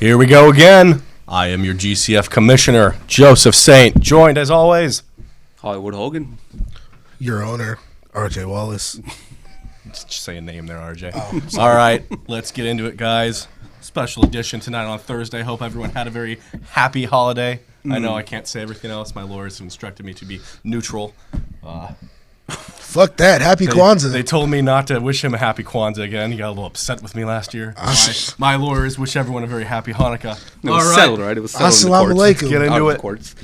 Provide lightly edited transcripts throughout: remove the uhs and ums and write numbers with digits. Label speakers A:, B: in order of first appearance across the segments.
A: Here we go again. I am your GCF commissioner, Joseph Saint, joined as always.
B: Hollywood Hogan.
C: Your owner, RJ Wallace.
A: Just say a name there, RJ. Oh, all right, let's get into it, guys. Special edition tonight on Thursday. Hope everyone had a very happy holiday. I know I can't say everything else. My lawyers have instructed me to be neutral.
C: Fuck that. Happy Kwanzaa.
A: They told me not to wish him a happy Kwanzaa again. He got a little upset with me last year. My lawyers wish everyone a very happy Hanukkah.
B: It was settled, right? It was settled
C: Assalamu
B: in the courts.
C: alaikum.
A: Get into it.
B: Courts.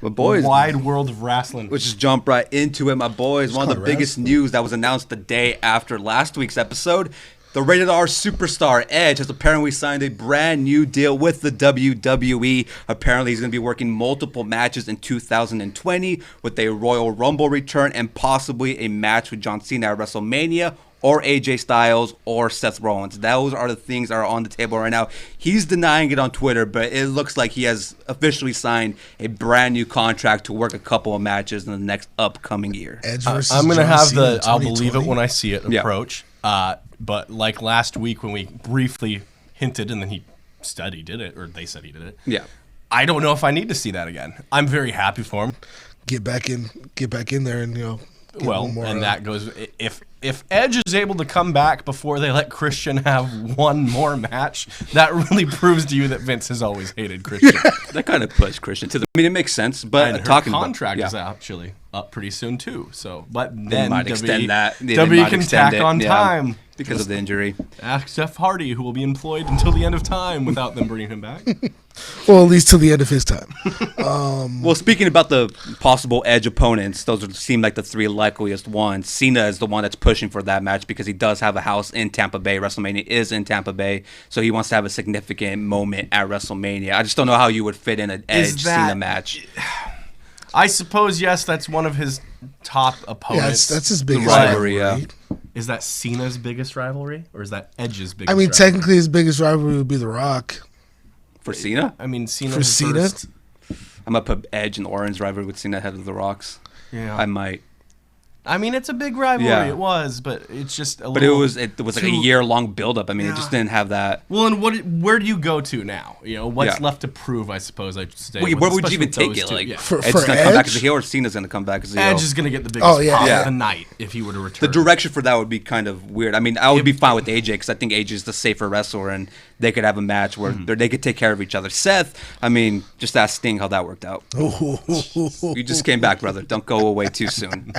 B: My boys.
A: Wide world of wrestling.
B: Let's just jump right into it, my boys. One of the biggest news that was announced the day after last week's episode. The Rated R superstar Edge has apparently signed a brand new deal with the WWE. Apparently, he's going to be working multiple matches in 2020 with a Royal Rumble return and possibly a match with John Cena at WrestleMania or AJ Styles or Seth Rollins. Those are the things that are on the table right now. He's denying it on Twitter, but it looks like he has officially signed a brand new contract to work a couple of matches in the next upcoming year.
C: Edge versus
A: I'm going to
C: John
A: have
C: Cena
A: the
C: in
A: I'll believe it
C: 2020.
A: when I see it approach. But like last week when we briefly hinted and then he said he did it, or they said he did it.
B: Yeah.
A: I don't know if I need to see that again. I'm very happy for him.
C: Get back in there and, get
A: Well,
C: one more,
A: and that goes if Edge is able to come back before they let Christian have one more match, that really proves to you that Vince has always hated Christian.
B: That kind of pushed Christian to the. I mean, it makes sense, but
A: And her
B: talking
A: contract
B: about,
A: is actually up pretty soon too. So, but then
B: might extend that. They
A: WWE
B: might
A: can
B: extend
A: tack
B: it,
A: on
B: yeah,
A: time.
B: because of the injury.
A: Ask Jeff Hardy, who will be employed until the end of time without them bringing him back.
C: Well, at least till the end of his time.
B: Well, speaking about the possible Edge opponents, seem like the three likeliest ones. Cena is the one that's pushing for that match because he does have a house in Tampa Bay. WrestleMania is in Tampa Bay, so he wants to have a significant moment at WrestleMania. I just don't know how you would fit in an Edge-Cena match.
A: I suppose, yes, that's one of his top
C: Yeah,
A: opponents.
C: that's his biggest
B: rivalry,
C: rivalry.
A: Is that Cena's biggest rivalry, or is that Edge's biggest
C: I mean,
A: rivalry?
C: technically his biggest rivalry would be The Rock.
B: For Cena?
A: I mean, Cena
C: For
A: was
C: Cena?
A: first.
B: I'm going to put Edge and Orton's rivalry with Cena ahead of The Rock's.
A: Yeah.
B: I might.
A: I mean, it's a big rivalry.
B: Yeah.
A: It was, but it's just a
B: But
A: little.
B: it was like a year-long build-up. I mean, it just didn't have that.
A: Well, and where do you go to now? What's
B: Yeah.
A: left to prove? I suppose I should say.
B: Where would you
A: especially
B: even
A: with
B: take
A: those
B: it?
A: two.
B: Like,
A: Yeah.
C: For
B: Edge's going to come back as a
C: Edge?
B: heel, or Cena's going to come back as a heel?
A: Edge is going to get the biggest
C: Oh, yeah.
A: pop
B: Yeah.
A: of the night if he were to return.
B: The direction for that would be kind of weird. I mean, I would be fine with AJ because I think AJ is the safer wrestler, and they could have a match where they could take care of each other. Seth, I mean, just ask Sting how that worked out. You just came back, brother. Don't go away too soon.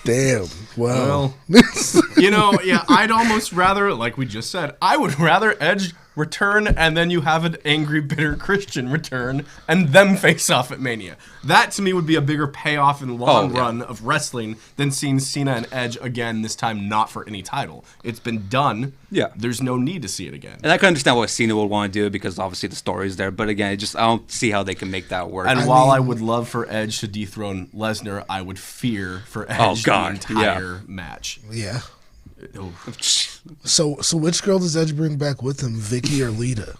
C: Damn. Well,
A: I'd almost rather, like we just said, I would rather Edge return and then you have an angry, bitter Christian return and them face off at Mania. That to me would be a bigger payoff in the long run of wrestling than seeing Cena and Edge again, this time not for any title. It's been done.
B: Yeah.
A: There's no need to see it again.
B: And I can understand why Cena would want to do it because obviously the story's there. But again, I don't see how they can make that work.
A: And while I would love for Edge to dethrone Lesnar, I would fear for Edge the entire match.
C: yeah.
A: Oof.
C: So which girl does Edge bring back with him, Vicky or Lita?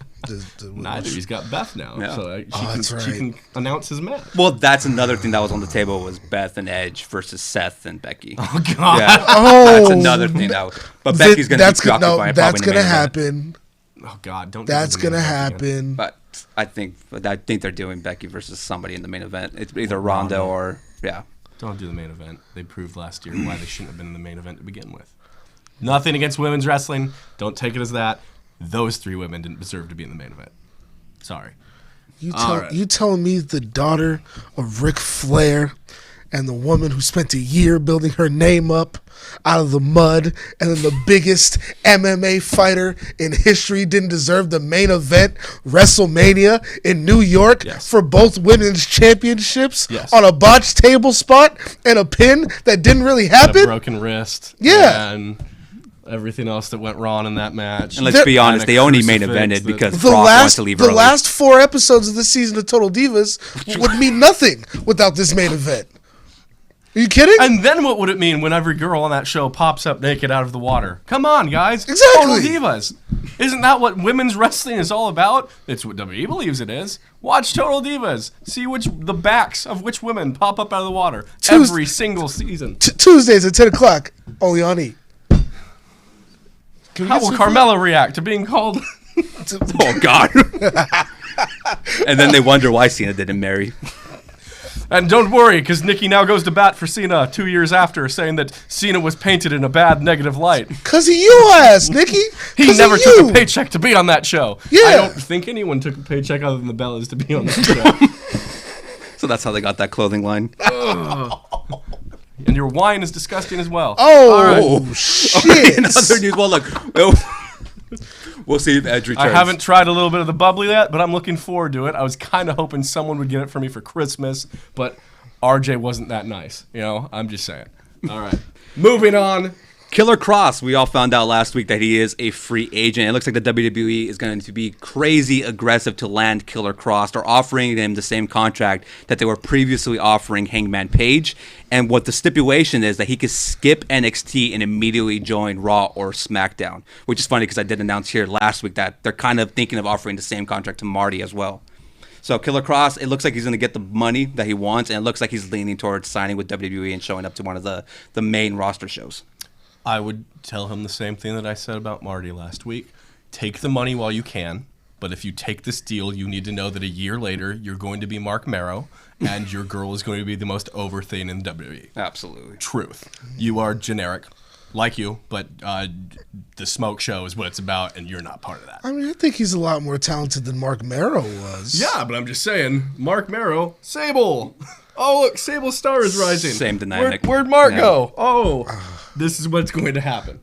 A: Neither. He's got Beth now,
B: Yeah.
A: so
C: that's
A: she
C: right.
A: can announce his match.
B: Well, that's another thing that was on the table was Beth and Edge versus Seth and Becky.
A: Oh God!
B: Yeah,
C: Oh,
B: that's another thing. But Becky's going to be preoccupied.
C: That's
B: going to
C: happen.
A: Oh God! Don't.
C: That's
A: do the
C: gonna
A: main event again.
C: happen.
B: But I think they're doing Becky versus somebody in the main event. It's either Ronda or
A: Don't do the main event. They proved last year why they shouldn't have been in the main event to begin with. Nothing against women's wrestling. Don't take it as that. Those three women didn't deserve to be in the main event. Sorry.
C: You telling me the daughter of Ric Flair and the woman who spent a year building her name up out of the mud and then the biggest MMA fighter in history didn't deserve the main event, WrestleMania in New York for both women's championships on a botched table spot and a pin that didn't really happen?
A: A broken wrist.
C: Yeah.
A: And everything else that went wrong in that match.
B: And let's be honest,
A: And a
B: they only main
A: crucifix
B: evented
A: that-
B: because
C: The
B: Brock wants to leave
C: the
B: early.
C: last 4 episodes of this season of Total Divas would mean nothing without this main event. Are you kidding?
A: And then what would it mean when every girl on that show pops up naked out of the water? Come on, guys.
C: Exactly.
A: Total Divas. Isn't that what women's wrestling is all about? It's what WWE believes it is. Watch Total Divas. See the backs of which women pop up out of the water every single season.
C: Tuesdays at 10 o'clock, only on E. Can we
A: How
C: get
A: will
C: some
A: Carmella react to being called
B: Oh God! And then they wonder why Cena didn't marry.
A: And don't worry, because Nikki now goes to bat for Cena 2 years after, saying that Cena was painted in a bad, negative light.
C: Cause of you ass, Nikki.
A: He never took a paycheck to be on that show.
C: Yeah.
A: I don't think anyone took a paycheck other than the Bellas to be on that show.
B: So that's how they got that clothing line.
A: And your wine is disgusting as well.
C: Oh, shit.
B: In other news, well, look, we'll see if Edge returns.
A: I haven't tried a little bit of the bubbly yet, but I'm looking forward to it. I was kind of hoping someone would get it for me for Christmas, but RJ wasn't that nice. You know, I'm just saying. All right. Moving on.
B: Killer Kross, we all found out last week that he is a free agent. It looks like the WWE is going to be crazy aggressive to land Killer Kross. They're offering him the same contract that they were previously offering Hangman Page. And what the stipulation is that he could skip NXT and immediately join Raw or SmackDown, which is funny because I did announce here last week that they're kind of thinking of offering the same contract to Marty as well. So Killer Kross, it looks like he's going to get the money that he wants, and it looks like he's leaning towards signing with WWE and showing up to one of the main roster shows.
A: I would tell him the same thing that I said about Marty last week. Take the money while you can, but if you take this deal, you need to know that a year later, you're going to be Mark Marrow, and your girl is going to be the most over thing in WWE.
B: Absolutely.
A: Truth. You are generic, like you, but the smoke show is what it's about, and you're not part of that.
C: I mean, I think he's a lot more talented than Mark Marrow was.
A: Yeah, but I'm just saying, Mark Marrow, Sable. Oh, look, Sable's star is rising.
B: Same dynamic.
A: Where'd Mark
B: Yeah.
A: go? Oh, this is what's going to happen.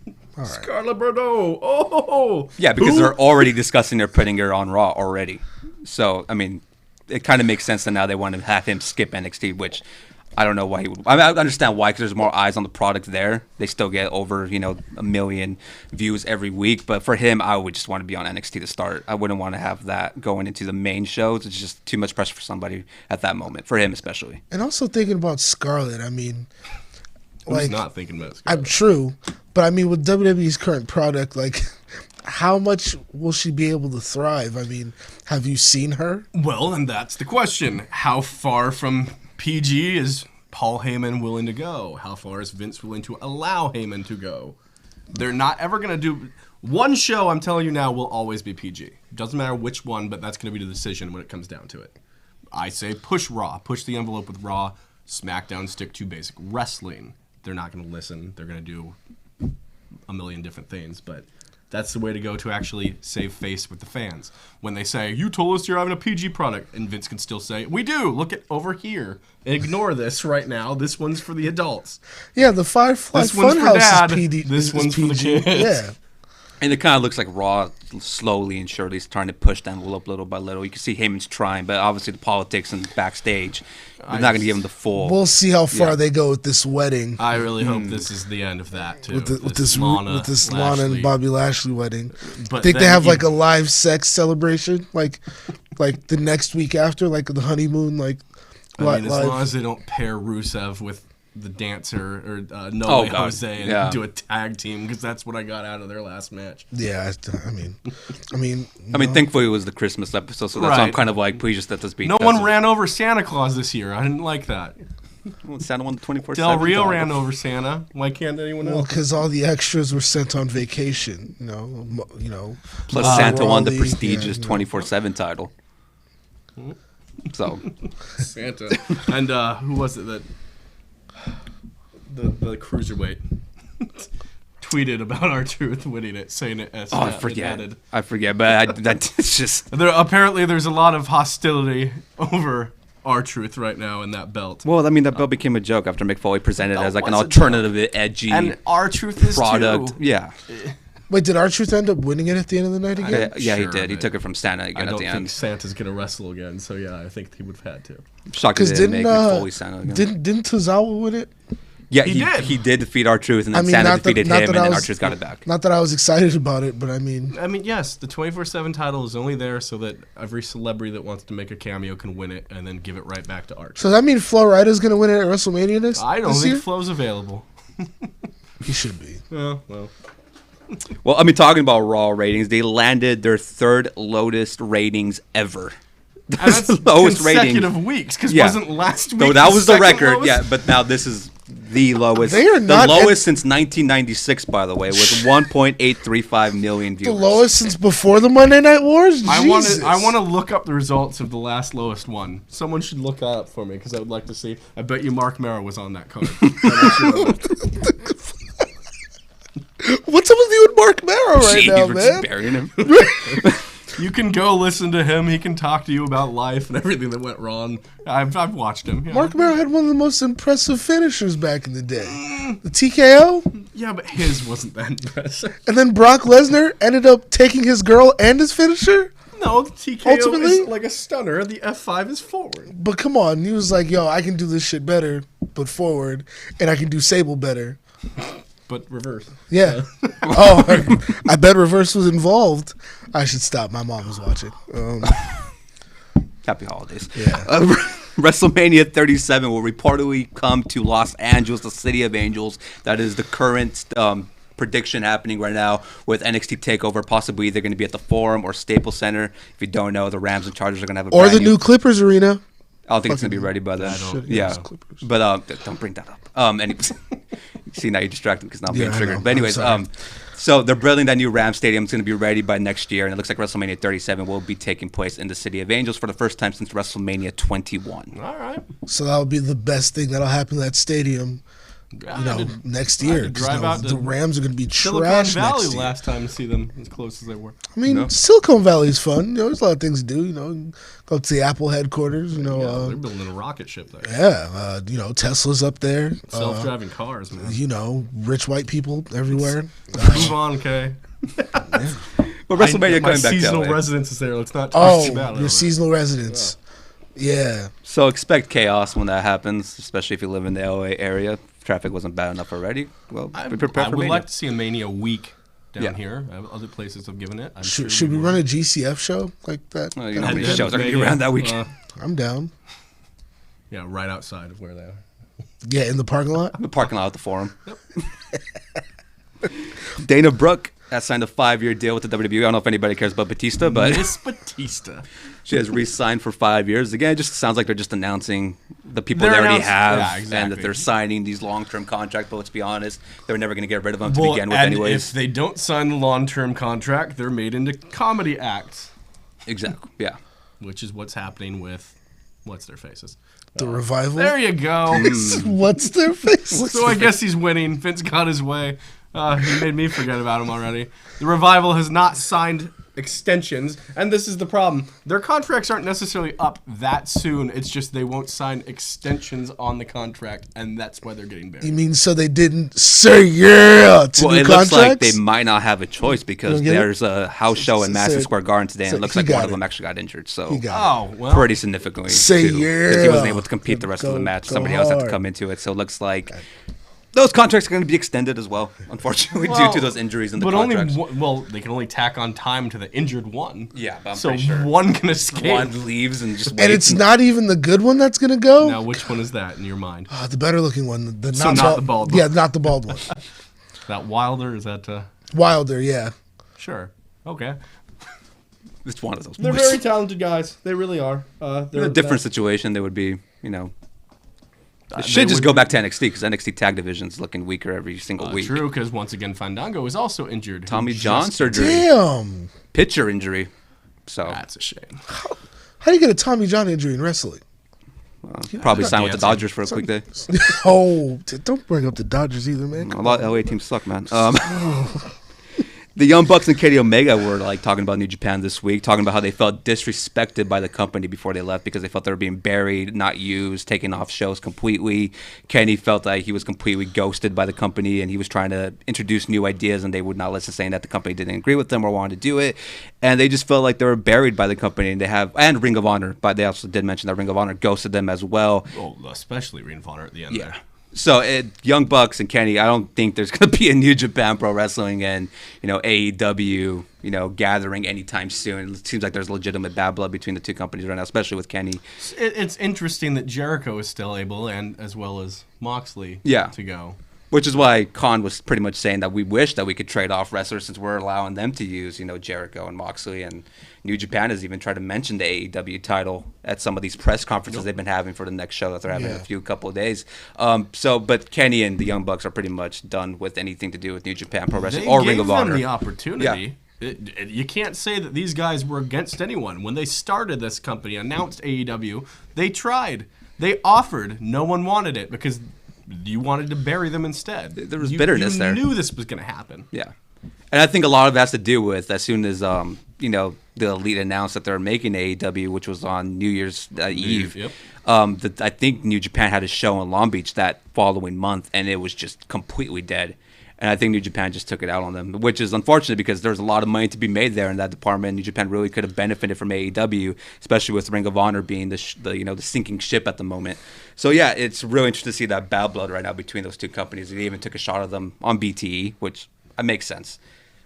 C: All right.
A: Scarlett Bordeaux. Oh.
B: Yeah, because
A: Who?
B: they're already discussing they're putting her on Raw already. So, I mean, it kind of makes sense that now they want to have him skip NXT, which I don't know why he would. I mean, I understand why, because there's more eyes on the product there. They still get over, 1 million views every week. But for him, I would just want to be on NXT to start. I wouldn't want to have that going into the main shows. It's just too much pressure for somebody at that moment, for him especially.
C: And also thinking about Scarlett, I mean,
A: Who's not thinking about Scarlett?
C: I'm true, but I mean, with WWE's current product, like, how much will she be able to thrive? I mean, have you seen her?
A: Well, and that's the question. How far from PG is Paul Heyman willing to go? How far is Vince willing to allow Heyman to go? They're not ever going to do... One show, I'm telling you now, will always be PG. Doesn't matter which one, but that's going to be the decision when it comes down to it. I say push Raw. Push the envelope with Raw. SmackDown, stick to basic wrestling. They're not going to listen. They're going to do a million different things, but... That's the way to go to actually save face with the fans. When they say, you told us you're having a PG product, and Vince can still say, we do, look at over here. Ignore this right now. This one's for the adults.
C: Yeah, the Firefly
A: This one's for
C: Funhouse
A: Dad.
C: is PD.
A: This
C: is
A: one's for the
C: PG.
A: kids.
C: Yeah.
B: And it kind of looks like Raw slowly and surely is trying to push the envelope little by little. You can see Heyman's trying, but obviously the politics and backstage, they're not going to give him the full.
C: We'll see how far
B: Yeah.
C: they go with this wedding.
A: I really hope this is the end of that, too.
C: With this Lana
A: Lashley.
C: and Bobby Lashley wedding.
A: But
C: Think they
A: then
C: have
A: you-
C: like a live sex celebration, like the next week after, like the honeymoon, like
A: I mean, as
C: live.
A: long as they don't pair Rusev with the dancer or No Way
B: God.
A: Jose and
B: Yeah.
A: do a tag team, because that's what I got out of their last match.
C: Yeah, I mean,
B: Thankfully it was the Christmas episode, so that's why I'm
A: Right.
B: kind of like, please just let this be.
A: No one ran over Santa Claus this year. I didn't like that.
B: Well, Santa won the 24/7.
A: Del Rio
B: title.
A: ran over Santa. Why can't anyone
C: well,
A: else?
C: because all the extras were sent on vacation. You know.
B: Plus Santa won the
C: Raleigh,
B: prestigious
C: yeah,
B: 24/7 title. So
A: Santa. And who was it that the cruiserweight tweeted about R-Truth winning it, saying it as
B: I
A: it
B: forget.
A: added.
B: I forget, but it's just
A: Apparently there's a lot of hostility over R-Truth right now in that belt.
B: well, I mean that belt became a joke after Mick Foley presented it
A: That
B: as like an
A: was a
B: alternative, edgy
A: And R-Truth is
B: product.
A: too.
B: Yeah,
C: Wait, did R-Truth end up winning it at the end of the night again?
B: yeah, he
A: Sure,
B: did. He
A: but
B: took it from Santa
A: I
B: again at
A: don't
B: the
A: think
B: end.
A: Santa's gonna wrestle again, so yeah, I think he would have had to.
B: Shocked
C: Because
B: they didn't
C: didn't
B: make Mick Foley Santa again.
C: didn't Tozawa win it?
B: Yeah,
A: He did.
B: He did defeat R-Truth, and then
C: I mean,
B: Santa
C: not that-
B: defeated
C: not
B: him,
C: that
B: and
C: I
B: then
C: was-
B: R-Truth got it back.
C: Not that I was excited about it, but I mean,
A: Yes, the 24/7 title is only there so that every celebrity that wants to make a cameo can win it and then give it right back to R-Truth.
C: so does that mean Flo Rida's going to win it at WrestleMania
A: I don't
C: this
A: think
C: year?
A: Flo's available.
C: He should be.
A: Oh, well.
B: Well, I mean, talking about Raw ratings, they landed their third lowest ratings ever.
A: And that's
B: the lowest rating.
A: consecutive weeks, because
B: Yeah.
A: wasn't last week
B: So that was the
A: second
B: record,
A: lowest?
B: yeah. But now this is the lowest.
C: They are not-
B: the lowest since 1996, by the way, was 1.835 million
C: The
B: viewers.
C: lowest since before the Monday Night Wars.
A: I want
C: Jesus.
A: to look up the results of the lowest one. Someone should look that up for me because I would like to see. I bet you Mark Mara was on that card.
C: What's up with you and Mark Mara right now,
B: We're
C: man?
B: just burying him.
A: You can go listen to him. He can talk to you about life and everything that went wrong. I've watched him. Yeah.
C: Mark Mara had one of the most impressive finishers back in the day. The TKO,
A: Yeah, but his wasn't that impressive.
C: and then Brock Lesnar ended up taking his girl and his finisher.
A: No, the TKO
C: Ultimately-
A: is like a stunner. The F5 is forward.
C: But come on, he was like, "Yo, I can do this shit better, but forward, and I can do Sable better."
A: But reverse.
C: Yeah. Oh, I bet reverse was involved. I should stop. My mom was watching.
B: Happy holidays.
C: Yeah.
B: WrestleMania 37 will reportedly come to Los Angeles, the city of angels. That is the current prediction happening right now with NXT TakeOver, possibly either going to be at the Forum or Staples Center. If you don't know, the Rams and Chargers are going to have a
C: Or
B: brand
C: the new Clippers arena.
B: I don't think it's going to be ready by then.
C: Shit,
B: Yeah,
C: it's Clippers.
B: but don't bring that up. Anyways, see, now you're distracted because now I'm being
C: Yeah, I
B: triggered.
C: know.
B: But anyways,
C: I'm
B: so they're building that new Rams stadium. It's going to be ready by next year, and it looks like WrestleMania 37 will be taking place in the City of Angels for the first time since WrestleMania 21.
A: All right.
C: So that'll be the best thing that'll happen to that stadium.
A: I
C: You know,
A: did-
C: next
A: I
C: year.
A: did
C: 'Cause,
A: drive
C: you know,
A: out
C: the
A: to
C: Rams are going to be
A: Silicon
C: trash
A: Valley
C: next year.
A: last time to see them as close as they were.
C: I mean,
B: No.
C: Silicon Valley is fun. You know, there's a lot of things to do. You know, go to the Apple headquarters. You
A: Yeah,
C: know,
A: they're building a rocket ship there.
C: you know, Tesla's up there.
A: Self-driving cars, man.
C: You know, rich white people everywhere.
A: Move on, okay.
B: But WrestleMania
A: My
B: coming back to
A: seasonal
B: LA.
A: residence is there. Let's not talk too bad
C: Oh,
A: about
C: your
A: it.
C: seasonal residence. Yeah.
B: So expect chaos when that happens, especially if you live in the LA area. If traffic wasn't bad enough already. Well, be prepared
A: I
B: for
A: would
B: Mania.
A: like to see a Mania week down
B: Yeah.
A: here. Other places have given it. I'm
C: Should,
A: sure
C: should we
A: would.
C: run a GCF show like that?
B: Well, you know how
A: And
B: many
A: then
B: shows are going to be
A: Mania,
B: around that week.
C: I'm down.
A: Yeah, right outside of where they are.
C: Yeah, in the parking lot.
B: The parking lot at the Forum. Dana Brooke has signed a 5-year deal with the WWE. I don't know if anybody cares about Batista, but
A: Miss Batista.
B: she has re-signed for 5 years. Again, it just sounds like they're just announcing the people
A: They're
B: they already
A: announcing-
B: have,
A: yeah,
B: and
A: exactly.
B: that they're signing these long-term contracts. But let's be honest, they were never going to get rid of them to
A: Well,
B: begin with,
A: and
B: anyways.
A: if they don't sign the long-term contract, they're made into comedy acts,
B: Exactly. Yeah.
A: which is what's happening with what's their faces.
C: The revival.
A: There you go.
C: What's their face?
A: So I guess he's winning. Vince got his way. He made me forget about him already. The Revival has not signed extensions, and this is the problem. Their contracts aren't necessarily up that soon. It's just they won't sign extensions on the contract, and that's why they're getting
C: You
A: buried.
C: mean so they didn't say yeah to
B: Well,
C: new
B: it looks like
C: contracts?
B: they might not have a choice because
C: You get it?
B: there's a house show in Madison
C: So-
B: Square Garden today, and
C: so
B: it looks
C: he
B: like one
C: got
B: of
C: it.
B: them actually got injured. So
C: He got
A: Oh, well.
B: pretty significantly.
C: Say
B: too, 'cause he wasn't
C: yeah.
B: able to compete the rest of the
C: Go-
B: match.
C: go
B: Somebody else had to
C: hard.
B: come into it. So it looks like those contracts are going to be extended as well, unfortunately, due to those injuries in the
A: but
B: contracts.
A: they can only tack on time to the injured one.
B: Yeah, but I'm
A: so
B: pretty sure
A: one can escape.
B: One leaves and just waits.
C: and it's not even the good one that's gonna go.
A: Now, which one is that in your mind?
C: The better looking one. The
A: So not the bald one.
C: Yeah, not the bald one.
A: That Wilder? Is that
C: Wilder. Yeah.
A: sure? Okay.
B: It's one of those.
A: They're
B: boys.
A: very talented guys. They really are.
B: In a different situation, they would be, It
A: they
B: should just
A: would
B: go
A: be-
B: back to NXT because NXT tag division's looking weaker every single week.
A: True, because once again, Fandango is also injured.
B: Tommy
A: Who
B: John
A: just-
B: surgery,
C: Damn.
B: pitcher injury. So
A: That's a shame.
C: How do you get a Tommy John injury in wrestling?
B: probably sign with the
A: dancing.
B: Dodgers for a quick day.
C: Don't bring up the Dodgers either, man.
B: A lot of LA teams suck, man. The Young Bucks and Kenny Omega were talking about New Japan this week, talking about how they felt disrespected by the company before they left because they felt they were being buried, not used, taken off shows completely. Kenny felt like he was completely ghosted by the company, and he was trying to introduce new ideas, and they would not listen, saying that the company didn't agree with them or wanted to do it, and they just felt like they were buried by the company. And Ring of Honor, but they also did mention that Ring of Honor ghosted them as well.
A: Well, especially Ring of Honor at the end there.
B: So Young Bucks and Kenny, I don't think there's going to be a New Japan Pro Wrestling and AEW gathering anytime soon. It seems like there's legitimate bad blood between the two companies right now, especially with Kenny.
A: It's interesting that Jericho is still able, and as well as Moxley,
B: Yeah.
A: to go.
B: Which is why Khan was pretty much saying that we wish that we could trade off wrestlers since we're allowing them to use, Jericho and Moxley. And New Japan has even tried to mention the AEW title at some of these press conferences they've been having for the next show that they're having in a couple of days. But Kenny and the Young Bucks are pretty much done with anything to do with New Japan Pro Wrestling or Ring of Honor.
A: They gave them the opportunity. Yeah. You can't say that these guys were against anyone. When they started this company, announced AEW, they tried. They offered. No one wanted it because you wanted to bury them instead.
B: There was bitterness there.
A: You knew this was going to happen.
B: Yeah. And I think a lot of it has to do with as soon as, the Elite announced that they're making AEW, which was on New Year's Eve,
A: Yep.
B: I think New Japan had a show in Long Beach that following month, and it was just completely dead. And I think New Japan just took it out on them, which is unfortunate because there's a lot of money to be made there in that department. New Japan really could have benefited from AEW, especially with Ring of Honor being the sinking ship at the moment. So yeah, it's really interesting to see that bad blood right now between those two companies. They even took a shot at them on BTE, which makes sense.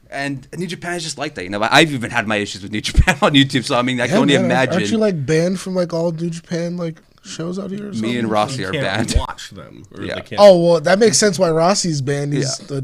B: And New Japan is just like that. I've even had my issues with New Japan on YouTube, so I mean, I can only imagine.
C: Aren't you banned from all New Japan shows out here? Or
B: me and Rossi are banned.
A: Watch them.
B: Yeah.
C: Oh well, that makes sense why Rossi's banned.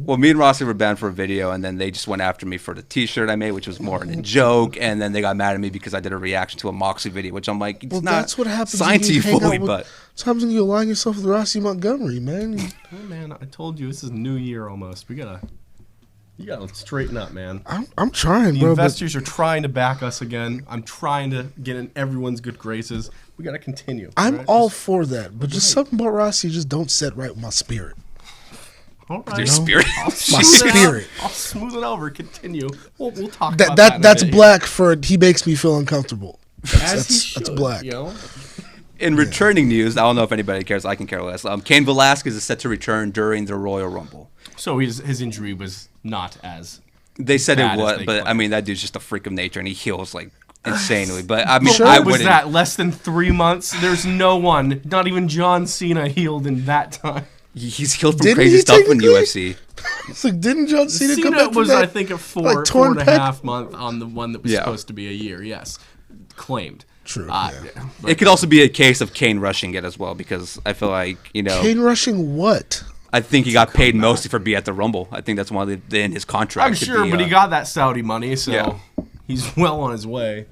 B: Well, me and Rossi were banned for a video, and then they just went after me for the T-shirt I made, which was more a joke, and then they got mad at me because I did a reaction to a Moxley video, which I'm like, it's not
C: that's what happens.
B: Signed to you fully, but
C: what happens when you align yourself with Rossi Montgomery, man?
A: Oh man, I told you this is New Year almost. You gotta straighten up, man.
C: I'm trying,
A: the
C: bro.
A: Investors are trying to back us again. I'm trying to get in everyone's good graces. We gotta continue.
C: I'm all for that, but just something about Rossi just don't set right with my spirit.
A: All right.
B: Your spirit,
C: my spirit.
A: I'll smooth it over. Continue. We'll talk about that.
C: That's black for he makes me feel uncomfortable. That's black.
B: In returning news, I don't know if anybody cares. I can care less. Cain Velasquez is set to return during the Royal Rumble.
A: So his injury was not as
B: they said it
A: bad as
B: was,
A: they
B: but
A: claimed.
B: I mean that dude's just a freak of nature and he heals insanely. But I mean,
C: Sure.
B: I
A: What was
B: wouldn't.
A: that? Less than 3 months? There's no one, not even John Cena, healed in that time.
B: He's healed from
C: Didn't
B: crazy
C: he
B: stuff in
C: technically?
B: UFC.
C: It's didn't John Cena come
A: Cena
C: back from
A: was,
C: that?
A: I think, a four
C: torn
A: and a
C: pec?
A: half month on the one that was supposed to be a year. Yes, claimed.
C: True.
B: It could also be a case of Kane rushing it as well because I feel like
C: Kane rushing what?
B: I think he got paid mostly for being at the Rumble. I think that's one of the in his contract.
A: I'm sure, but he got that Saudi money, so he's well on his way.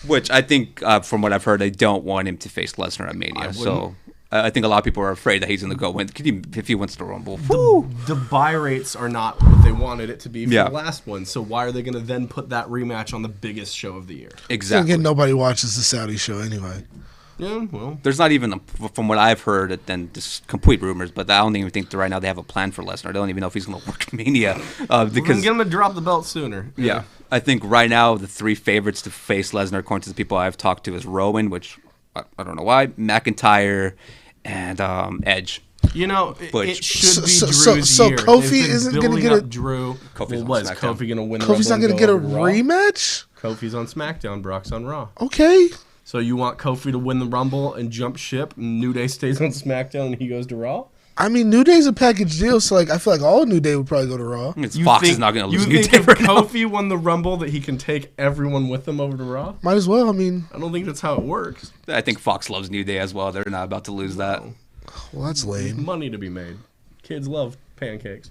B: Which I think, from what I've heard, they don't want him to face Lesnar at Mania. So I think a lot of people are afraid that he's going to go win if he wins the Rumble.
A: The buy rates are not what they wanted it to be for
B: Yeah.
A: the last one, so why are they going to then put that rematch on the biggest show of the year?
B: Exactly.
C: Again, nobody watches the Saudi show anyway.
A: Yeah, well,
B: There's not even, from what I've heard, then just complete rumors, but I don't even think that right now they have a plan for Lesnar. They don't even know if he's going to work Mania.
A: we're
B: Because,
A: going to get him to drop the belt sooner.
B: yeah, I think right now the three favorites to face Lesnar, according to the people I've talked to, is Rowan, which I don't know why, McIntyre, and Edge.
A: It should be
C: So
A: Drew's
C: Kofi
A: year. They've been
C: isn't gonna
A: building
C: get
A: up
C: a-
A: Drew.
B: Kofi's on
A: Was
B: SmackDown.
A: Kofi going to win the
C: Kofi's not
A: Rumble
C: going to
A: and
C: get a
A: go over to Raw?
C: rematch?
A: Kofi's on SmackDown, Brock's on Raw.
C: Okay.
A: So you want Kofi to win the Rumble and jump ship, and New Day stays on SmackDown and he goes to Raw?
C: I mean, New Day's a package deal, so I feel like all New Day would probably go to Raw.
B: Fox is not going to lose New
A: You
B: Day
A: think if
B: right now.
A: Kofi won the Rumble that he can take everyone with him over to Raw?
C: Might as well. I mean,
A: I don't think that's how it works.
B: I think Fox loves New Day as well. They're not about to lose that.
C: well, that's lame.
A: Money to be made. Kids love pancakes.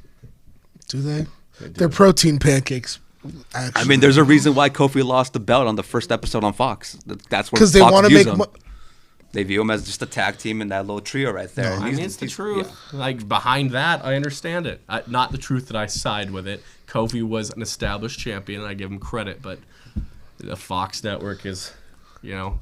C: Do they? They're protein pancakes. Actually.
B: I mean, there's a reason why Kofi lost the belt on the first episode on Fox. That's where
C: because they
B: Fox
C: want to
B: views
C: make.
B: him. They view him as just a tag team in that little trio right there. And
A: I mean, it's the truth. Like, behind that, I understand it. Not the truth that I side with it. Kofi was an established champion, and I give him credit, but the Fox network is, the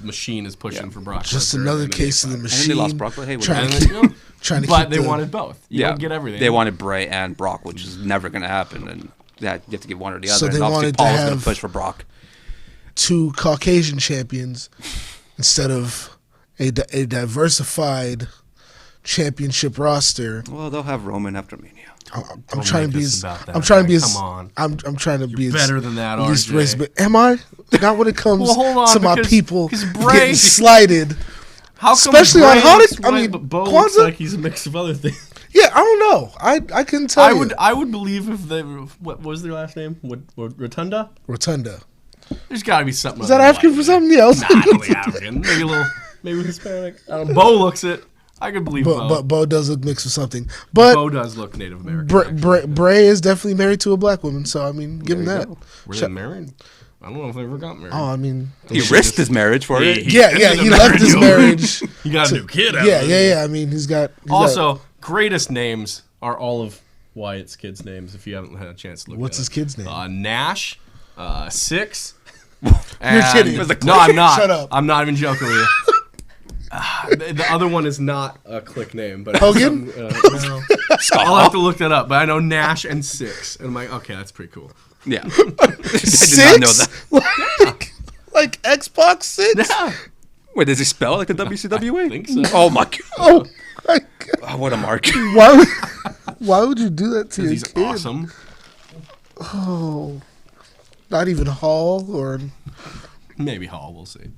A: machine is pushing for Brock.
C: Just
A: Lesnar
C: another
A: and
C: case of the
B: And
C: machine.
B: then they lost Brock. But hey,
C: trying
A: And
C: to
A: then,
C: keep, trying to
A: but
C: keep
A: they
C: the-
A: wanted both. You don't get everything.
B: They wanted Bray and Brock, which is never going to happen. And you have to get one or the other.
C: So they
B: and obviously
C: wanted to
B: Paul was going
C: have-
B: to push for Brock.
C: two Caucasian champions instead of a diversified championship roster.
B: Well, they'll have Roman after Mania.
C: I'm trying to
A: make
C: be
A: this
C: as
A: about that,
C: I'm trying to be
A: man.
C: as
A: Come on.
C: I'm trying to be as
A: better than that,
C: least
A: RJ.
C: racist, but am I? Not when it comes
A: Well, hold on,
C: to my
A: because-
C: people
A: 'cause Bray-
C: getting slighted.
A: How come
C: Especially on
A: Bray
C: Hanukkah-
A: looks
C: I
A: white,
C: mean,
A: but Bo
C: Kwanzaa?
A: looks like he's a mix of other things.
C: Yeah, I don't know. I couldn't tell you.
A: I would believe if they what was their last name? What Rotunda?
C: Rotunda.
A: There's got to be something.
C: Is that African for something else?
A: Nah, I don't think African. Maybe a little, maybe Hispanic. I don't know. Bo looks it. I could believe Bo.
C: But Bo does look mixed with something. But
A: Bo does look Native American.
C: Bray is definitely married to a black woman, so I mean, give him that.
A: Were they married? I don't know if they ever got married.
C: Oh, I mean,
B: he risked his marriage for it.
C: He left his marriage.
A: He got a new kid out of it.
C: Yeah. I mean, he's got.
A: Greatest names are all of Wyatt's kids' names. If you haven't had a chance to look.
C: What's his kid's name?
A: Nash, Six.
C: You're kidding.
A: No, I'm not.
C: Shut up.
A: I'm not even joking with you. The other one is not a click name, but
C: Hogan.
A: No. I'll have to look that up. But I know Nash and Six, and I'm like, okay, that's pretty cool.
B: Yeah.
C: Six?
B: I did not know that.
C: Like Xbox 6?
A: Yeah.
B: Wait, does he spell like the WCW?
A: I think so.
B: Oh my god.
C: Oh my god.
B: Oh, what a mark.
C: Why would you do that to your
A: He's
C: kid?
A: awesome.
C: Oh. Not even Hall or
A: Maybe Hall, we'll see.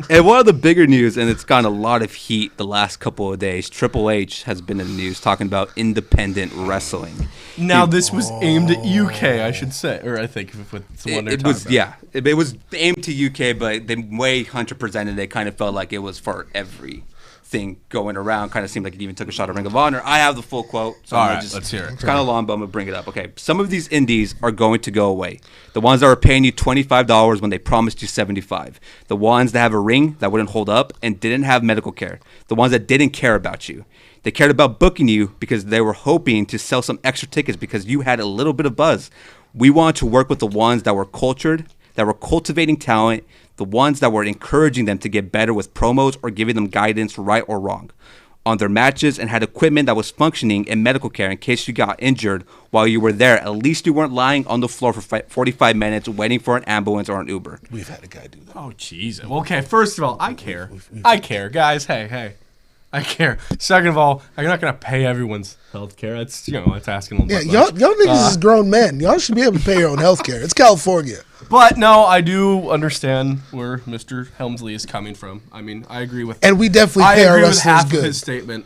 B: And one of the bigger news, and it's gotten a lot of heat the last couple of days, Triple H has been in the news talking about independent wrestling.
A: Now, this was aimed at UK, I should say, or I think with the one they're talking about.
B: Yeah, it was aimed to UK, but the way Hunter presented it kind of felt like it was for everything going around. Kind of seemed like it even took a shot at Ring of Honor. I have the full quote. So
A: All right, let's hear it.
B: It's kind of long, but I'm going to bring it up. Okay, some of these indies are going to go away. The ones that are paying you $25 when they promised you $75. The ones that have a ring that wouldn't hold up and didn't have medical care. The ones that didn't care about you. They cared about booking you because they were hoping to sell some extra tickets because you had a little bit of buzz. We wanted to work with the ones that were cultured, that were cultivating talent, the ones that were encouraging them to get better with promos or giving them guidance right or wrong on their matches, and had equipment that was functioning and medical care in case you got injured while you were there. At least you weren't lying on the floor for 45 minutes waiting for an ambulance or an Uber.
C: we've had a guy do that.
A: Oh, Jesus. Okay, first of all, I care. I care, guys. Hey. I care. Second of all, I'm not going to pay everyone's health care. It's, it's asking a little bit much.
C: Y'all niggas is grown men. Y'all should be able to pay your own health care. It's California.
A: But no, I do understand where Mr. Helmsley is coming from. I mean, I agree with
C: And we definitely
A: I
C: pay our
A: agree with
C: wrestlers
A: half
C: good.
A: of his statement.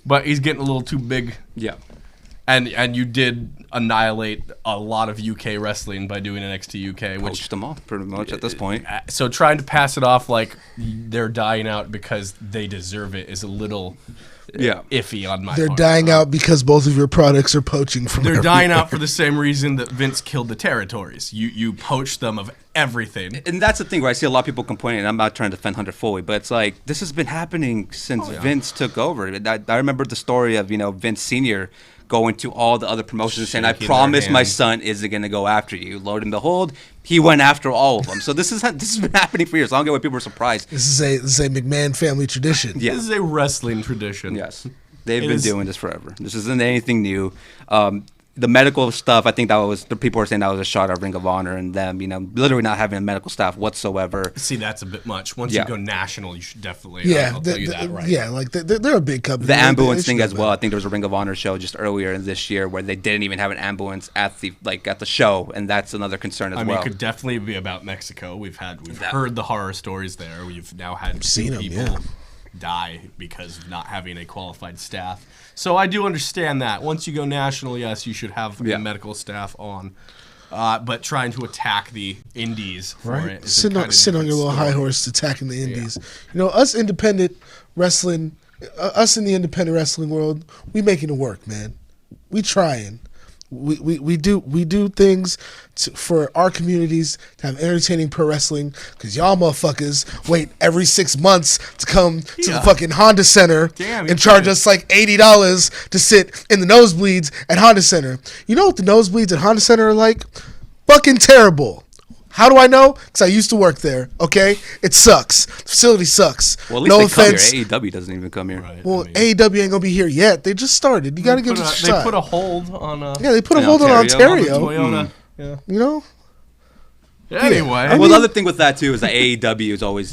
A: But he's getting a little too big.
B: Yeah.
A: And you did annihilate a lot of UK wrestling by doing NXT UK, which
B: Poached them all pretty much at this point.
A: so trying to pass it off like they're dying out because they deserve it is a little iffy on my
C: They're
A: part.
C: dying out because both of your products are poaching from
A: They're dying
C: everywhere.
A: out for the same reason that Vince killed the territories. You poached them of everything.
B: And that's the thing where I see a lot of people complaining, and I'm not trying to defend Hunter fully, but it's like, this has been happening since Vince took over. I remember the story of, Vince Sr. going to all the other promotions and saying, I
A: Shaking
B: promise
A: their
B: my
A: hand.
B: son isn't going to go after you. Lo and behold, he went after all of them. So this has been happening for years. I don't get why people are surprised.
C: This is a McMahon family tradition.
B: Yeah.
A: This is a wrestling tradition.
B: Yes. They've
A: It
B: been
A: is-
B: doing this forever. This isn't anything new. The medical stuff, I think the people were saying that was a shot at Ring of Honor and them, literally not having a medical staff whatsoever.
A: See, that's a bit much. Once
B: Yeah.
A: you go national, you should definitely.
C: Yeah,
A: I'll tell you that right.
C: yeah, like they're a big company.
B: The
C: They
B: ambulance
C: should
B: thing
C: know
B: as well.
C: better.
B: I think there was a Ring of Honor show just earlier in this year where they didn't even have an ambulance at the show, and that's another concern as
A: I mean,
B: well.
A: it could definitely be about Mexico. We've heard the horror stories there. We've now had
C: seen
A: two
C: 'em,
A: people
C: yeah.
A: die because of not having a qualified staff. So I do understand that. Once you go national, yes, you should have
B: Yeah.
A: medical staff on. But trying to attack the indies for
C: Right,
A: it. is a
C: sit
A: kind
C: on,
A: of
C: sit on your
A: different
C: little
A: story.
C: high horse attacking the indies. Us independent wrestling, us in the independent wrestling world, we making it work, man. We trying. We do things for our communities to have entertaining pro wrestling because y'all motherfuckers wait every 6 months to come to the fucking Honda Center
A: Damn,
C: and charge us like $80 to sit in the nosebleeds at Honda Center. You know what the nosebleeds at Honda Center are like? Fucking terrible. How do I know? Because I used to work there. Okay, it sucks. The facility sucks.
B: well, at least
C: no
B: they
C: offense.
B: come here. AEW doesn't even come here.
A: Right,
C: Well,
A: I mean,
C: AEW ain't gonna be here yet. They just started. You gotta give it a
A: they
C: shot.
A: put a hold on.
C: Yeah, they put a
B: In
C: hold on
B: Ontario.
C: Ontario.
A: Toyota. Yeah.
C: You know,
A: Anyway,
C: I
B: Well,
C: mean-
B: the other thing with that too is that AEW is always,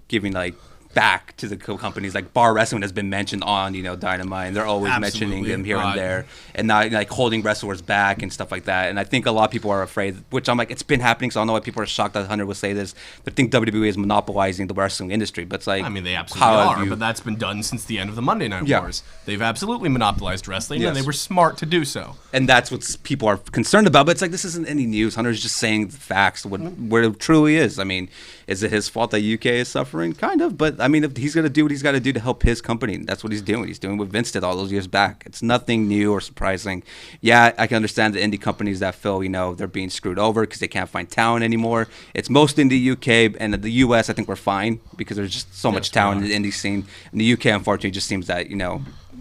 B: giving like back to the companies. Like Bar Wrestling has been mentioned on, Dynamite, and they're always mentioning
A: Absolutely.
B: them here and there, and not like holding wrestlers back and stuff like that. And I think a lot of people are afraid, which I'm like, it's been happening, so I don't know why people are shocked that Hunter would say this. But I think WWE is monopolizing the wrestling industry. But it's like,
A: I mean, they absolutely
B: how have
A: are,
B: you-
A: but that's been done since the end of the Monday Night
B: Yeah.
A: Wars. They've absolutely monopolized wrestling, and
B: Yes.
A: they were smart to do so.
B: And that's what people are concerned about. But it's like, this isn't any news. Hunter's just saying the facts, what it truly is. I mean, is it his fault that UK is suffering? Kind of. But I mean, if he's gonna do what he's got to do to help his company, that's what he's doing. He's doing what Vince did all those years back. It's nothing new or surprising. Yeah, I can understand the indie companies that feel they're being screwed over because they can't find talent anymore. It's mostly in the UK and the US. I think we're fine because there's just so much talent in the indie scene. In the UK, unfortunately, it just seems that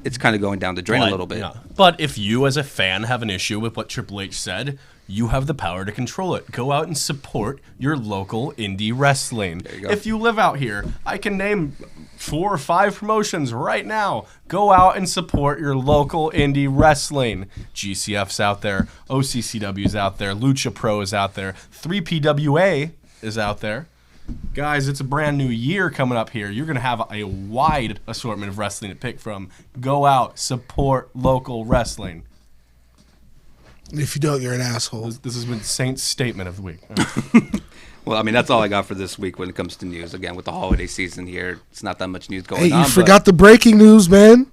B: it's kind of going down the drain a little bit.
A: Yeah. But if you as a fan have an issue with what Triple H said, you have the power to control it. Go out and support your local indie wrestling.
B: There you go.
A: If you live out here, I can name 4 or 5 promotions right now. Go out and support your local indie wrestling. GCF's out there, OCCW's out there, Lucha Pro is out there, 3PWA is out there. Guys, it's a brand new year coming up here. You're going to have a wide assortment of wrestling to pick from. Go out, support local wrestling.
C: If you don't, you're an asshole.
A: This has been Saint's statement of the week.
B: Well, I mean, that's all I got for this week when it comes to news. Again, with the holiday season here, it's not that much news going on.
C: Hey, you forgot the breaking news, man.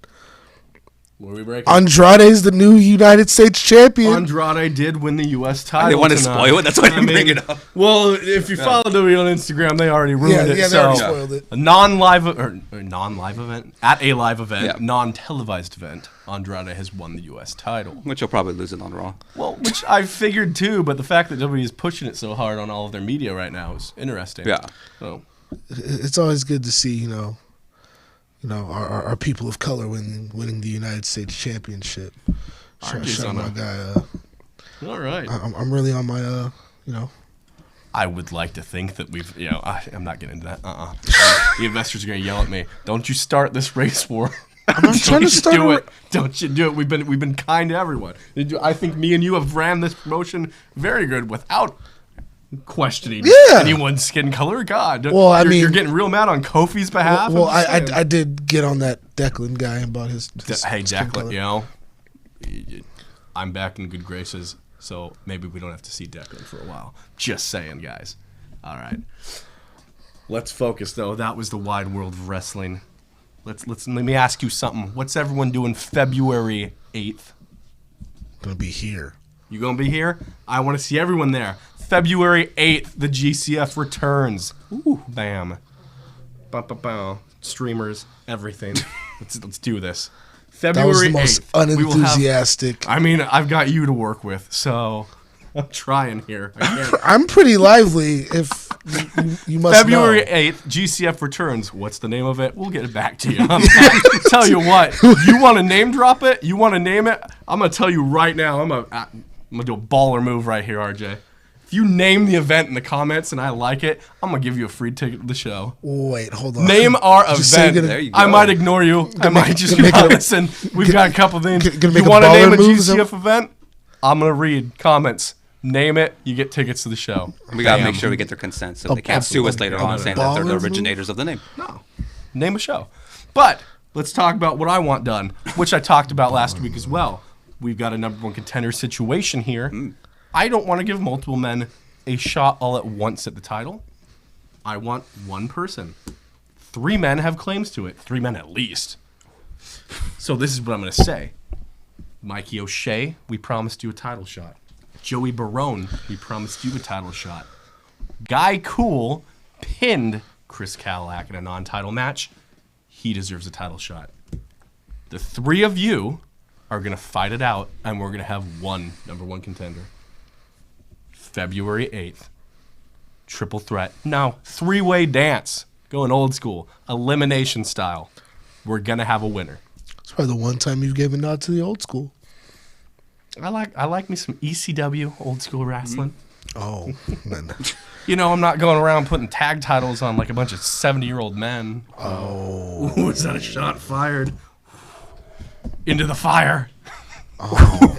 A: What are we breaking?
C: Andrade's the new United States champion.
A: Andrade did win the U.S. title.
B: I didn't want to
A: tonight.
B: spoil it. That's why I didn't bring it up.
A: Well, if you follow WWE on Instagram, they already ruined it.
C: Yeah, they
A: so
C: already spoiled it.
A: A non-live event, at a live event,
B: Yeah.
A: non-televised event, Andrade has won the U.S. title.
B: Which you'll probably lose it on Raw.
A: Well, which I figured too, but the fact that WWE is pushing it so hard on all of their media right now is interesting.
B: Yeah.
A: So
C: It's always good to see, our people of color winning the United States championship. Shout out my guy.
A: all right.
C: I'm really on my,
A: I would like to think that we've, I'm not getting into that. The investors are going to yell at me. Don't you start this race war.
C: I'm not trying to start
A: do
C: a-
A: it. Don't you do it. We've been kind to everyone. I think me and you have ran this promotion very good without questioning anyone's skin color. God.
C: Well,
A: you're getting real mad on Kofi's behalf.
C: Well,
A: I'm just saying.
C: I did get on that Declan guy about his
A: Hey,
C: skin
A: Declan,
C: color.
A: I'm back in good graces, so maybe we don't have to see Declan for a while. Just saying, guys. All right. Let's focus, though. That was the wide world of wrestling. Let me ask you something. What's everyone doing February 8th?
C: Gonna be here.
A: You gonna be here? I want to see everyone there. February 8th, the GCF returns. Ooh, bam. Ba-ba-ba. Streamers, everything. Let's do this.
C: That was
A: February
C: the most
A: 8th. we will have-
C: unenthusiastic.
A: I mean, I've got you to work with, so I'm trying here. I can't.
C: I'm pretty lively. If you must
A: February
C: know.
A: 8th, GCF returns. What's the name of it? We'll get it back to you. Tell you what, you want to name drop it? You want to name it? I'm going to tell you right now. I'm going to do a baller move right here, RJ. If you name the event in the comments and I like it, I'm going to give you a free ticket to the show.
C: Wait, hold on.
A: Name our
C: Just say
A: event.
C: you're gonna-
B: There you go.
A: I might ignore you. I might just be
C: gonna make
A: listen. We've got a couple things.
C: gonna make
A: You
C: a
A: want to name a
C: baller move,
A: GCF event? I'm going to read comments. Name it. You get tickets to the show.
B: We got to
A: Bam.
B: make sure we get their consent so they can't sue us later on saying that they're the
C: Baller
B: originators of the name.
A: No. Name a show. But let's talk about what I want done, which I talked about last week as well. We've got a number one contender situation here. I don't want to give multiple men a shot all at once at the title. I want one person. 3 men have claims to it. 3 men at least. So this is what I'm going to say. Mikey O'Shea, we promised you a title shot. Joey Barone, we promised you a title shot. Guy Cool pinned Chris Cadillac in a non-title match. He deserves a title shot. The 3 of you are going to fight it out, and we're going to have one number one contender. February 8th. Triple threat. No, 3-way dance. Going old school. Elimination style. We're going to have a winner.
C: It's probably the one time you've given nod to the old school.
A: I like me some ECW, old school wrestling.
C: Oh, man.
A: You know, I'm not going around putting tag titles on like a bunch of 70-year-old men. Oh. Ooh, is that a shot fired? Into the fire.
C: Oh.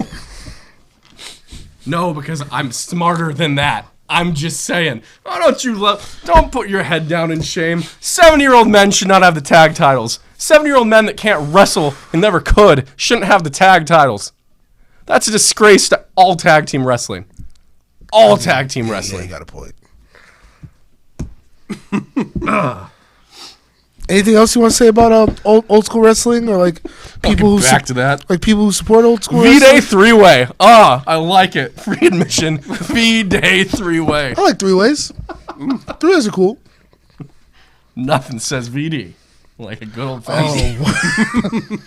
A: No, because I'm smarter than that. I'm just saying. Oh, don't put your head down in shame. 70-year-old men should not have the tag titles. 70-year-old men that can't wrestle and never could shouldn't have the tag titles. That's a disgrace to all tag team wrestling. All tag team
C: Yeah,
A: wrestling.
C: you got a point. Anything else you want to say about old school wrestling or like people who
A: Back to that.
C: like people who support old school
A: V-Day
C: wrestling?
A: 3-way. I like it. Free admission. V-Day 3-way.
C: I like 3-ways. 3-ways are cool.
A: Nothing says VD like a good old fashioned.
C: Oh,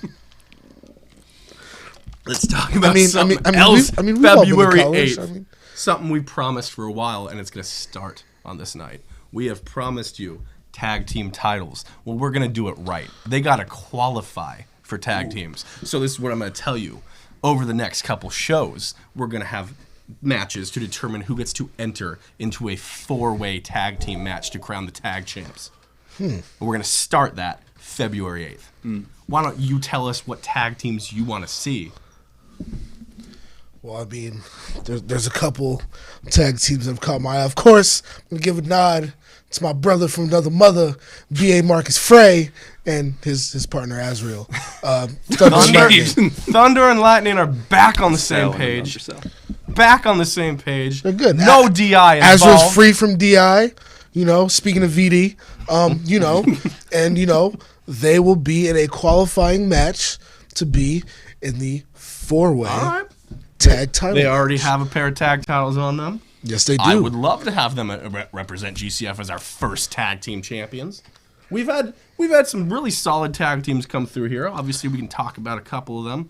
A: Let's talk about
C: I
A: something
C: mean,
A: else.
C: we've all been to
A: February
C: college,
A: 8th. Something we promised for a while, and it's going to start on this night. We have promised you tag team titles. Well, we're going to do it right. They got to qualify for tag teams. So this is what I'm going to tell you. Over the next couple shows, we're going to have matches to determine who gets to enter into a 4-way tag team match to crown the tag champs. And we're going to start that February 8th. Why don't you tell us what tag teams you want to see?
C: Well, I mean, there's a couple tag teams that have caught my eye. Of course, I'm going to give a nod to my brother from another mother, B.A. Marcus Frey, and his partner, Azrael.
A: Thunder and Lightning are back on the same page. Back on the same page.
C: They're good.
A: No DI involved.
C: Azrael's free from DI, speaking of VD, and, they will be in a qualifying match to be in the 4-way
A: All right.
C: tag title.
A: They already have a pair of tag titles on them.
C: Yes, they do.
A: I would love to have them represent GCF as our first tag team champions. We've had some really solid tag teams come through here. Obviously, we can talk about a couple of them.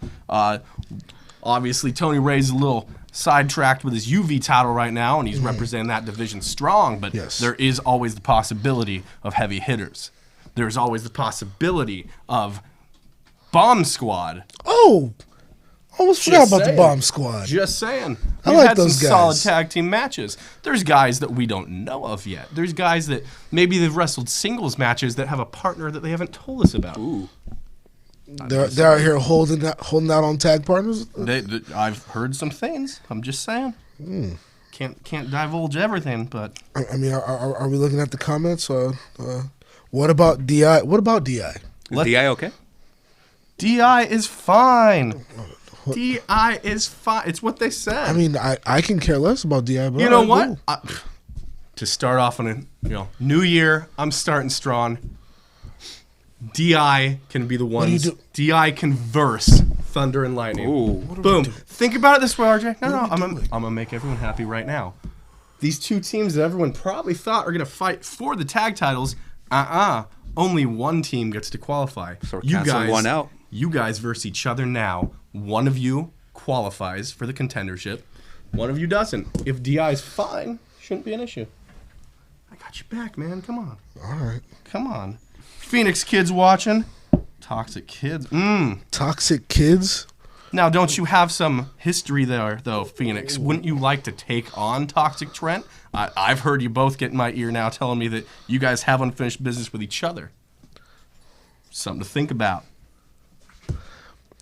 A: Obviously, Tony Ray's a little sidetracked with his UV title right now, and he's representing that division strong. But there is always the possibility of heavy hitters. There's always the possibility of Bomb Squad.
C: Oh, almost forgot about the Bomb Squad.
A: Just saying.
C: I
A: We've
C: like
A: had
C: those
A: some
C: guys.
A: solid tag team matches. There's guys that we don't know of yet. There's guys that maybe they've wrestled singles matches that have a partner that they haven't told us about.
B: Ooh.
C: They're out here holding out on tag partners.
A: I've heard some things. I'm just saying. Can't divulge everything, but
C: I mean, are we looking at the comments? What about DI? What about DI?
B: Is DI okay?
A: DI is fine. DI is fine. It's what they said.
C: I mean, I can care less about DI. But
A: you know what? To start off on a new year, I'm starting strong. DI can be the ones. DI can verse Thunder and Lightning.
B: Ooh.
A: Boom. Think about it this way, RJ. No, I'm gonna make everyone happy right now. These two teams that everyone probably thought are gonna fight for the tag titles. Only one team gets to qualify.
B: So we're canceling one out.
A: You guys verse each other now. One of you qualifies for the contendership. One of you doesn't. If DI is fine, shouldn't be an issue. I got your back, man. Come on.
C: All right.
A: Come on. Phoenix kids watching. Toxic kids.
C: Toxic kids.
A: Now, don't you have some history there, though, Phoenix? Wouldn't you like to take on Toxic Trent? I've heard you both get in my ear now telling me that you guys have unfinished business with each other. Something to think about.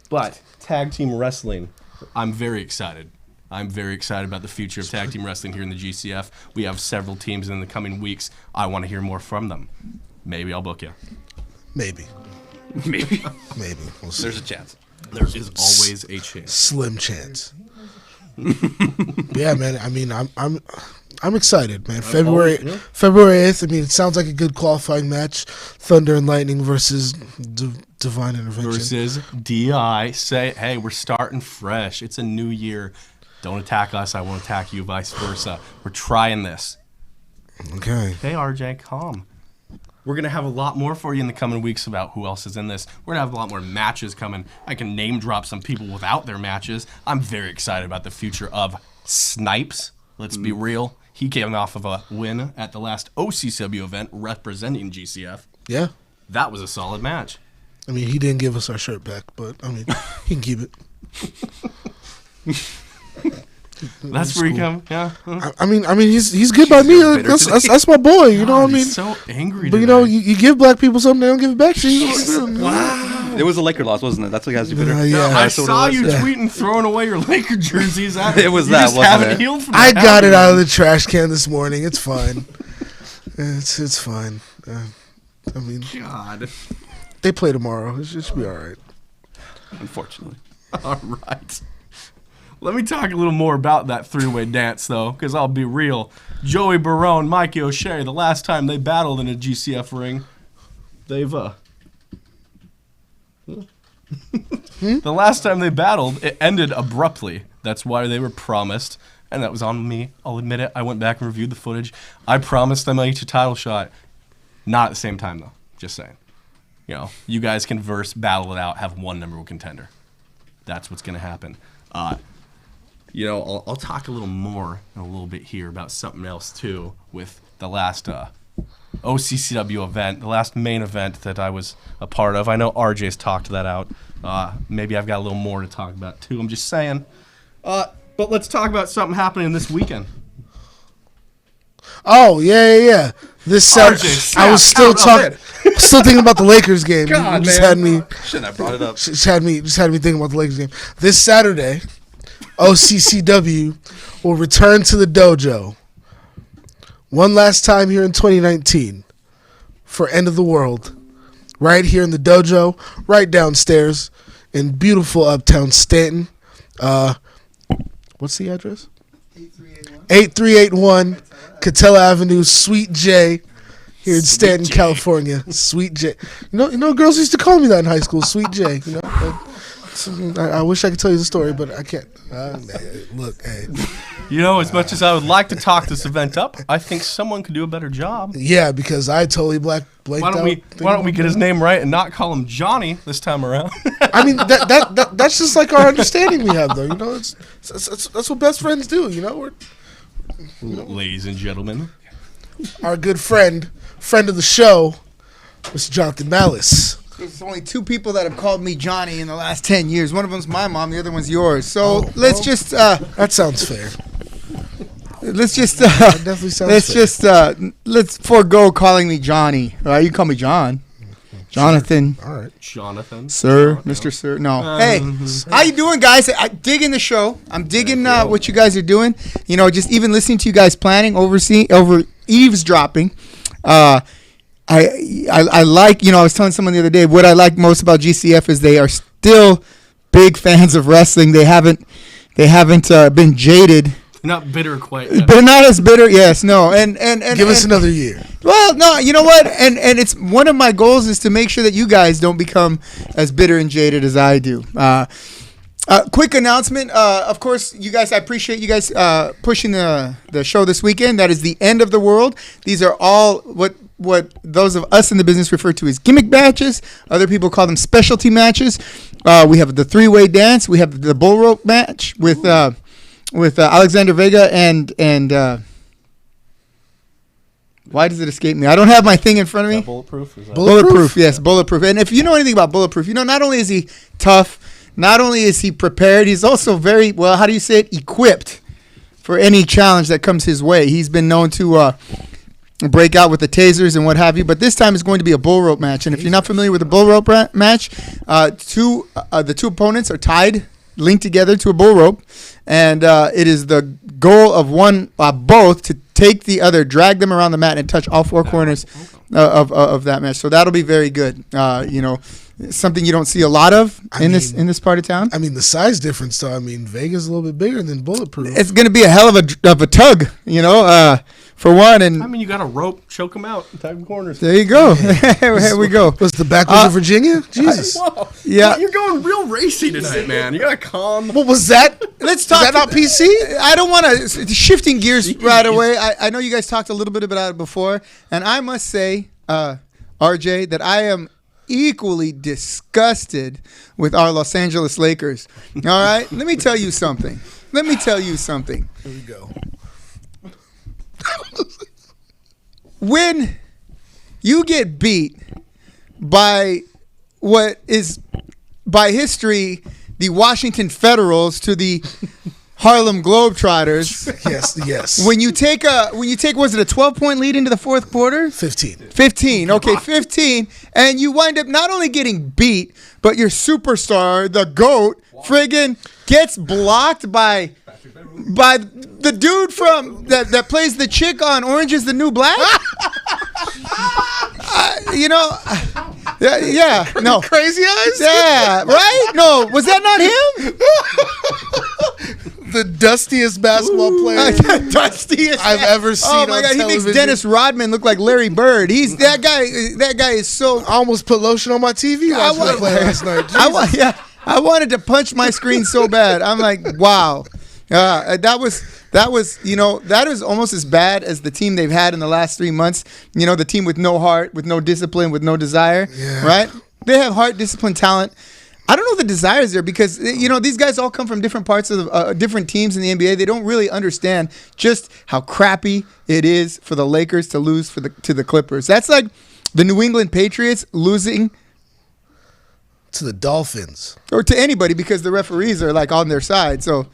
A: But tag team wrestling, I'm very excited. I'm very excited about the future of tag team wrestling here in the GCF. We have several teams in the coming weeks. I want to hear more from them. Maybe I'll book you.
C: Maybe.
B: Maybe.
C: We'll see.
B: There's a chance.
A: There is always a chance.
C: Slim chance. Yeah, man. I mean, I'm excited, man. February 8th. I mean, it sounds like a good qualifying match. Thunder and Lightning versus Divine Intervention
A: versus DI. Say, hey, we're starting fresh. It's a new year. Don't attack us. I won't attack you. Vice versa. We're trying this.
C: Okay.
A: Hey, RJ, calm. We're going to have a lot more for you in the coming weeks about who else is in this. We're going to have a lot more matches coming. I can name drop some people without their matches. I'm very excited about the future of Snipes. Let's be real. He came off of a win at the last OCW event representing GCF.
C: Yeah.
A: That was a solid match.
C: I mean, he didn't give us our shirt back, but, I mean, he can keep it.
A: That's where he come. Yeah.
C: I mean, he's good by me. That's my boy. You know what I mean?
A: He's so angry.
C: But you give black people something, they don't give it back to you.
B: Wow. It was a Laker loss, wasn't it? That's what guys do bitter.
C: Yeah.
A: I saw you tweeting, throwing away your Laker jerseys.
B: It was
A: you
B: that,
A: just
B: wasn't
A: haven't
B: it?
A: healed from
C: I
A: that,
C: got
A: have
C: it
A: you?
C: out of the trash can this morning. It's fine. It's fine. I mean,
A: God.
C: they play tomorrow. It should be all right.
B: Unfortunately.
A: All right. Let me talk a little more about that three-way dance, though, because I'll be real. Joey Barone, Mikey O'Shea, the last time they battled in a GCF ring, they've the last time they battled, it ended abruptly. That's why they were promised, and that was on me. I'll admit it. I went back and reviewed the footage. I promised them each a title shot. Not at the same time, though. Just saying. You know, you guys can battle it out, have one number one contender. That's what's going to happen. You know, I'll talk a little more in a little bit here about something else, too, with the last OCCW event, the last main event that I was a part of. I know RJ's talked that out. Maybe I've got a little more to talk about, too. I'm just saying. But let's talk about something happening this weekend.
C: Oh, yeah. This Saturday, I was still thinking about the Lakers game.
B: God, shouldn't have brought it up.
C: Just had me thinking about the Lakers game. This Saturday, OCCW will return to the dojo one last time here in 2019 for End of the World, right here in the dojo, right downstairs in beautiful uptown Stanton. What's the address? 8381 Catella Avenue, Suite J, here in Stanton, California. Sweet J. You know, girls used to call me that in high school, Sweet J. You know, I wish I could tell you the story, but I can't. Look, hey.
A: You know, as much as I would like to talk this event up, I think someone could do a better job.
C: Yeah, because I totally blanked out.
A: Why don't we get his name right and not call him Johnny this time around?
C: I mean, that's just like our understanding we have, though. You know, that's what best friends do. You know,
A: Ladies and gentlemen,
C: our good friend of the show, Mr. Jonathan Malice.
D: There's only two people that have called me Johnny in the last 10 years. One of them's my mom, the other one's yours. So let's just
C: that sounds fair.
D: Let's just
C: That definitely sounds fair.
D: Let's forego calling me Johnny. All right, you call me John. Jonathan.
C: All right.
A: Jonathan.
D: Sir, Mr. Sir. No. Hey, how you doing, guys? I digging the show. I'm digging what you guys are doing. You know, just even listening to you guys planning, over eavesdropping. I like, you know, I was telling someone the other day, what I like most about GCF is they are still big fans of wrestling. They haven't been jaded.
A: Not bitter quite yet.
D: But not as bitter, yes, no. And
C: give us another year.
D: Well, no, you know what? And it's one of my goals is to make sure that you guys don't become as bitter and jaded as I do. Quick announcement. Of course, you guys, I appreciate you guys pushing the show this weekend. That is the End of the World. These are all what those of us in the business refer to as gimmick matches. Other people call them specialty matches. We have the three-way dance. We have the bull rope match with Alexander Vega and why does it escape me? I don't have my thing in front of me.
A: Bulletproof? Is that
D: Bulletproof, yes, Bulletproof. And if you know anything about Bulletproof, you know not only is he tough, not only is he prepared, he's also very, well, how do you say it, equipped for any challenge that comes his way. He's been known to break out with the tasers and what have you, but this time it's going to be a bull rope match. And if you're not familiar with the bull rope match, the two opponents are tied, linked together to a bull rope, and it is the goal of both to take the other, drag them around the mat, and touch all four corners of that match. So that'll be very good. You know, something you don't see a lot of in this part of town.
C: I mean, the size difference, though. I mean, Vega's a little bit bigger than Bulletproof.
D: It's going to be a hell of a tug, you know, for one. And
A: I mean, you got a rope, choke them out, tag them corners.
D: There you go. Here we go.
C: Was the backwoods of Virginia? Jesus.
A: Whoa.
D: Yeah.
A: You're going real racy tonight, man. You got to calm.
C: What was that?
D: Let's talk.
C: Is that not PC?
D: I don't want to shifting gears right away. I know you guys talked a little bit about it before, and I must say, RJ, that I am equally disgusted with our Los Angeles Lakers. All right, let me tell you something.
C: Here we go.
D: When you get beat by what is by history the Washington Federals to the Harlem Globetrotters.
C: Yes.
D: When you take was it a 12-point lead into the fourth quarter? 15. Okay, 15, and you wind up not only getting beat, but your superstar, the GOAT, friggin' gets blocked by the dude from that plays the chick on Orange Is the New Black. You know, yeah, no.
C: Crazy Eyes?
D: Yeah, right? No, was that not him?
C: The dustiest basketball player
D: Dustiest
C: I've ever seen.
D: Oh my
C: on
D: God,
C: television.
D: he makes Dennis Rodman look like Larry Bird. He's that guy. That guy is so.
C: I almost put lotion on my TV last night.
D: I wanted to punch my screen so bad. I'm like, wow. That is almost as bad as the team they've had in the last 3 months. The team with no heart, with no discipline, with no desire.
C: Yeah.
D: Right? They have heart, discipline, talent. I don't know if the desire is there because these guys all come from different parts of different teams in the NBA. They don't really understand just how crappy it is for the Lakers to lose to the Clippers. That's like the New England Patriots losing
C: To the Dolphins.
D: or to anybody because the referees are like on their side. So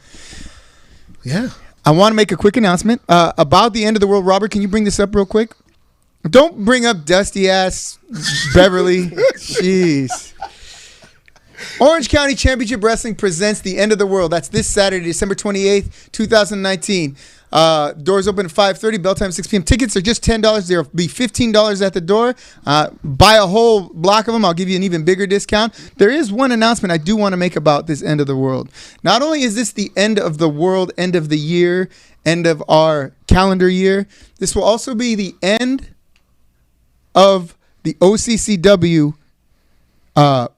C: Yeah.
D: I want to make a quick announcement about the end of the world. Robert, can you bring this up real quick? Don't bring up dusty ass Beverly. Jeez. Orange County Championship Wrestling presents the end of the world. That's this Saturday, December 28th, 2019. Doors open at 5:30, bell time 6 p.m. Tickets are just $10. There'll be $15 at the door. Buy a whole block of them. I'll give you an even bigger discount. There is one announcement I do want to make about this end of the world. Not only is this the end of the world, end of the year, end of our calendar year, this will also be the end of the OCCW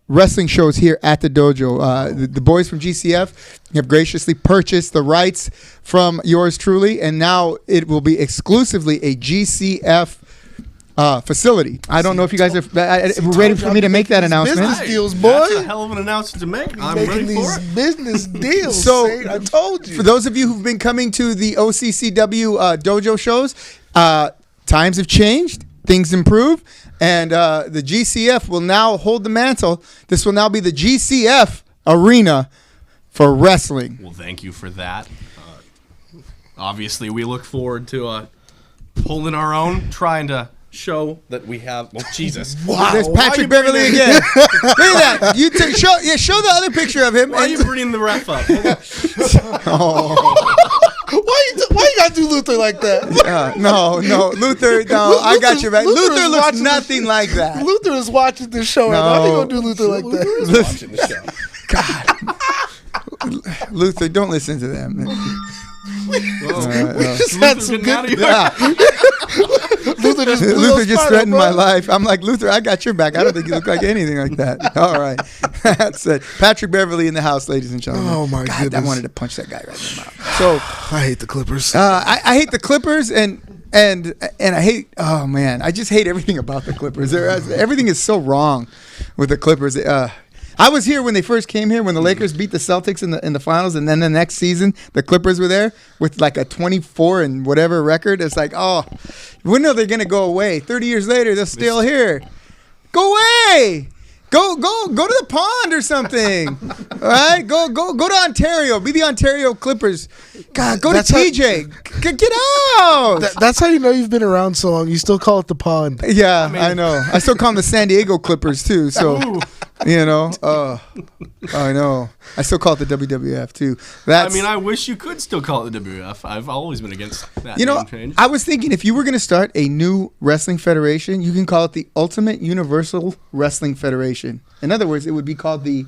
D: wrestling shows here at the dojo. The boys from GCF have graciously purchased the rights from yours truly, and now it will be exclusively a GCF facility. I don't know if you guys are ready for me to make that announcement.
C: Business deals, boy.
A: That's a hell of an announcement to make. I'm
C: Making
A: ready
C: these
A: for it.
C: business deals.
D: So,
C: Saint, I told you.
D: For those of you who've been coming to the OCCW dojo shows, times have changed, things improve, and the GCF will now hold the mantle. This will now be the GCF arena for wrestling.
A: Well, thank you for that. Obviously, we look forward to holding our own, trying to show that we have. Well, Jesus.
C: Wow.
D: There's
A: Why are
D: Patrick
A: you bringing
D: Beverly
A: in-
D: again. Look at that. Show the other picture of him.
A: Why are you bringing the ref up?
C: Why you gotta do Luther like that?
D: No, Luther. No, I got you back.
C: Luther
D: Luther
C: is
D: looks
C: watching
D: nothing like that.
C: Luther is watching this show right now. How you gonna do Luther like that?
A: Watching the show.
D: Luther, don't listen to them.
C: Just had some good. Luther just, blew
D: Luther
C: those
D: just
C: fire,
D: threatened
C: bro.
D: my life. I'm like, Luther, I got your back. I don't think you look like anything like that. All right. That's it. Patrick Beverly in the house, ladies and gentlemen.
C: Oh, my
D: God, I
C: goodness.
D: wanted to punch that guy right in the mouth. So
C: I hate the Clippers.
D: I hate the Clippers and I hate, oh man, I just hate everything about the Clippers. Everything is so wrong with the Clippers. I was here when they first came here, when the Lakers beat the Celtics in the finals, and then the next season the Clippers were there with like a 24 and whatever record. It's like, oh, we know they're gonna go away. 30 years later, they're still here. Go away. Go to the pond or something. All right, go to Ontario. Be the Ontario Clippers. God, go to
C: That's how-
D: TJ. Get out.
C: That's how you know you've been around so long. You still call it the pond.
D: Yeah, I know. I still call them the San Diego Clippers too. So, I know. I still call it the WWF too.
A: I wish you could still call it the WWF. I've always been against that name change.
D: I was thinking if you were going to start a new wrestling federation, you can call it the Ultimate Universal Wrestling Federation. In other words, it would be called the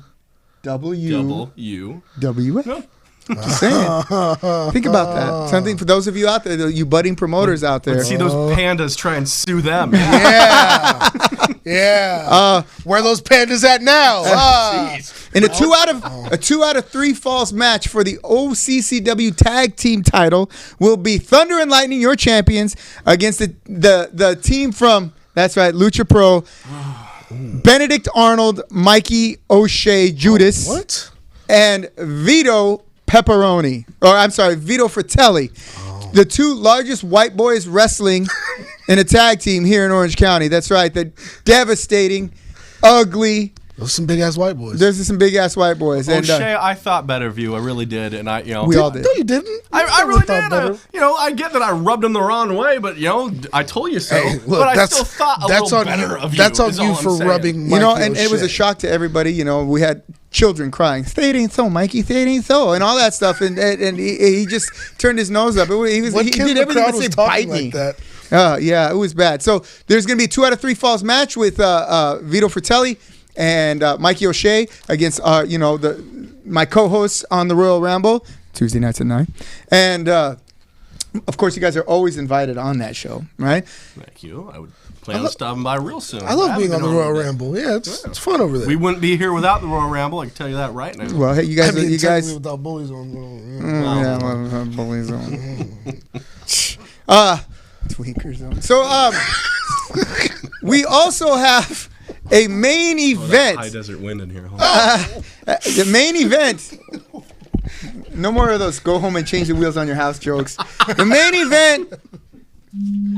A: WU.
D: WWF.
A: No.
D: Just saying. Think about that. Something for those of you out there, you budding promoters out there.
A: See those pandas try and sue them.
C: Yeah. Yeah. Where are those pandas at now?
D: In a two out of three falls match for the OCCW Tag Team title will be Thunder and Lightning, your champions, against the team from, that's right, Lucha Pro, Benedict Arnold, Mikey O'Shea, Judas,
C: What?
D: and Vito Pepperoni. Or I'm sorry, Vito Fratelli. The two largest white boys wrestling in a tag team here in Orange County. That's right. The devastating, ugly.
C: Those some big ass white boys.
D: There's some big ass white boys. And
A: O'Shea, I thought better of you. I really did, and
D: we all did.
C: No, you didn't.
A: I really
C: thought
A: did.
C: better.
A: I get that I rubbed him the wrong way, but I told you so.
C: Hey, look,
A: but I
C: that's-
A: still thought a
C: that's
A: little
C: on
A: better
C: you.
A: of you.
C: That's on
A: is
C: you
A: all
C: for
A: I'm saying.
C: rubbing.
D: You know,
C: Mikey
D: and it was a
C: O'Shea.
D: shock to everybody. You know, we had children crying, "Say it ain't so, Mikey. Say it ain't so," and all that stuff. And he just turned his nose up. He
C: What kid in
D: did
C: the
D: everything
C: crowd
D: but
C: was
D: say,
C: talking
D: "Bite me."
C: like that?
D: Yeah, it was bad. So there's going to be a 2 out of 3 falls match with Vito Fratelli and Mikey O'Shea against my co-hosts on the Royal Ramble Tuesday nights at 9, and Of course, you guys are always invited on that show, right?
A: Thank you. I would plan on stopping by real soon.
C: I love being on
A: haven't
C: the
A: been
C: Royal
A: yet.
C: Ramble. Yeah, it's fun over there.
A: We wouldn't be here without the Royal Ramble. I can tell you that right now.
D: Well, hey, you guys,
C: technically
D: you guys.
C: without bullies on.
D: Bullies on. Tweaker zone. So, we also have a main event.
A: High desert wind in here. Hold on.
D: The main event. No more of those go home and change the wheels on your house jokes. The main event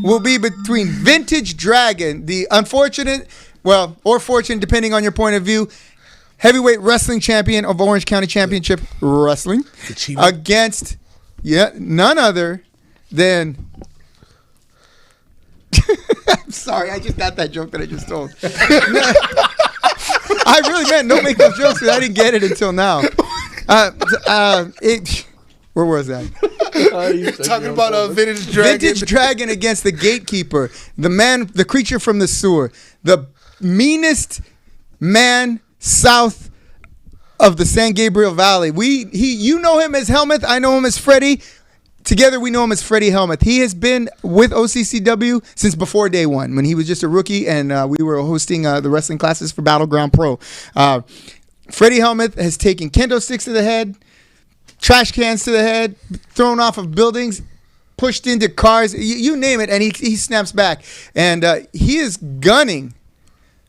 D: will be between Vintage Dragon, the unfortunate, well, or fortunate, depending on your point of view, heavyweight wrestling champion of Orange County Championship Wrestling, against none other than. I'm sorry, I just got that joke that I just told. I really meant don't make those jokes because I didn't get it until now. Where was that?
C: Talking about a Vintage Dragon.
D: Vintage Dragon against the Gatekeeper, the man, the creature from the sewer, the meanest man south of the San Gabriel Valley. You know him as Helmuth. I know him as Freddie. Together, we know him as Freddie Helmuth. He has been with OCCW since before day one, when he was just a rookie, and we were hosting the wrestling classes for Battleground Pro. Freddie Helmuth has taken kendo sticks to the head, trash cans to the head, thrown off of buildings, pushed into cars, you name it, and he snaps back. And he is gunning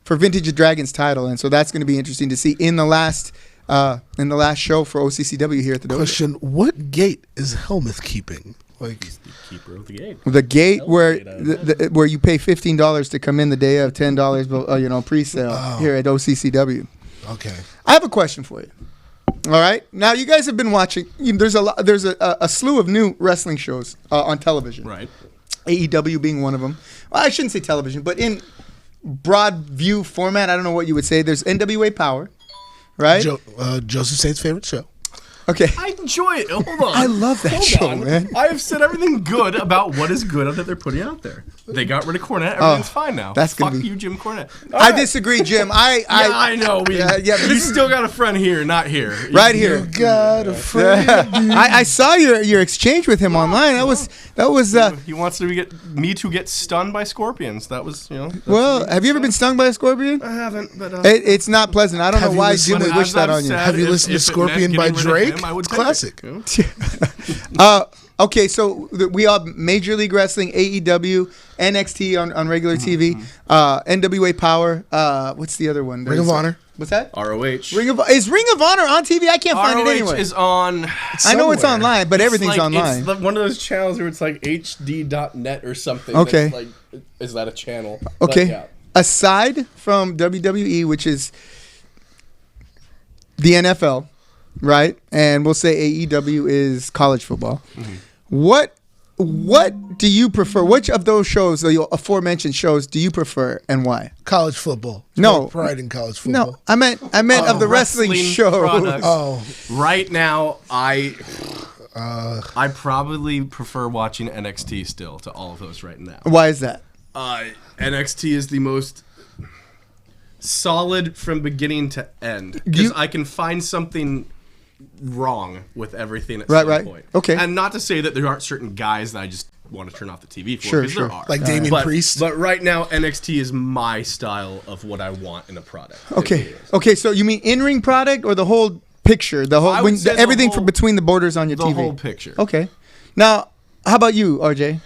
D: for Vintage Dragon's title, and so that's going to be interesting to see in the last show for OCCW here at the dojo.
C: Question: what gate is Helmuth keeping? Like
A: The keeper of the gate.
D: the gate where where you pay $15 to come in the day of $10, pre-sale here at OCCW.
C: okay,
D: I have a question for you. All right, now you guys have been watching. There's a slew of new wrestling shows on television.
A: Right.
D: AEW being one of them. Well, I shouldn't say television, but in broad view format, I don't know what you would say. There's NWA Power, right?
C: Joseph Saint's favorite show.
D: Okay.
A: I enjoy it. Hold on.
D: I love that
A: Hold
D: show,
A: on.
D: man.
A: I have said everything good about what is good that they're putting out there. They got rid of Cornette. Everything's fine now.
D: that's gonna
A: Fuck
D: be-
A: you, Jim Cornette.
D: I disagree, Jim.
A: I know.
D: Yeah, but
A: you
D: this is-
A: still got a friend here, not here.
D: Right here.
C: You got a friend.
D: I saw your exchange with him online. That was.
A: He wants me to get stunned by scorpions. That was, that's
D: Well, have you ever been stung by a scorpion?
A: I haven't, but
D: It's not pleasant. I don't
C: Have
D: know
C: you
D: why
C: listened
D: Jim
C: to-
D: would wish
A: as
D: that
A: I've
D: on you.
A: said,
C: Have you listened to
A: if it
C: Scorpion
A: meant
C: by
A: getting rid of
C: Drake?
A: him, I would
C: It's
A: take it.
C: classic.
D: Okay, so we have Major League Wrestling, AEW, NXT on regular TV, NWA Power. What's the other one?
C: Ring of Honor.
D: What's that?
A: ROH.
D: Is Ring of Honor on TV? I can't find it
A: ROH
D: anywhere.
A: is on.
D: I know it's
C: somewhere.
D: online, but everything's online.
A: It's one of those channels where it's like HD.net or something.
D: Okay.
A: That's is that a channel?
D: Okay.
A: But yeah.
D: Aside from WWE, which is the NFL, right? And we'll say AEW is college football.
A: Mm-hmm.
D: What do you prefer? Which of those shows, the aforementioned shows, do you prefer and why?
C: College football.
D: No.
C: Pride in college football.
D: No, I meant of the wrestling shows.
A: products.
C: Oh,
A: Right now, I probably prefer watching NXT still to all of those right now.
D: Why is that?
A: NXT is the most solid from beginning to end because I can find something wrong with everything at some
D: Right.
A: point.
D: Okay.
A: And not to say that there aren't certain guys that I just want to turn off the TV for,
D: Sure,
A: because
D: sure.
A: there are.
C: like Damian Priest.
A: But right now, NXT is my style of what I want in a product. It
D: Okay.
A: really is.
D: Okay, so you mean in-ring product or the whole picture? The
A: I
D: whole
A: would say the
D: everything
A: whole-
D: from between the borders on your
A: The
D: TV.
A: whole picture.
D: Okay. Now, how about you, RJ?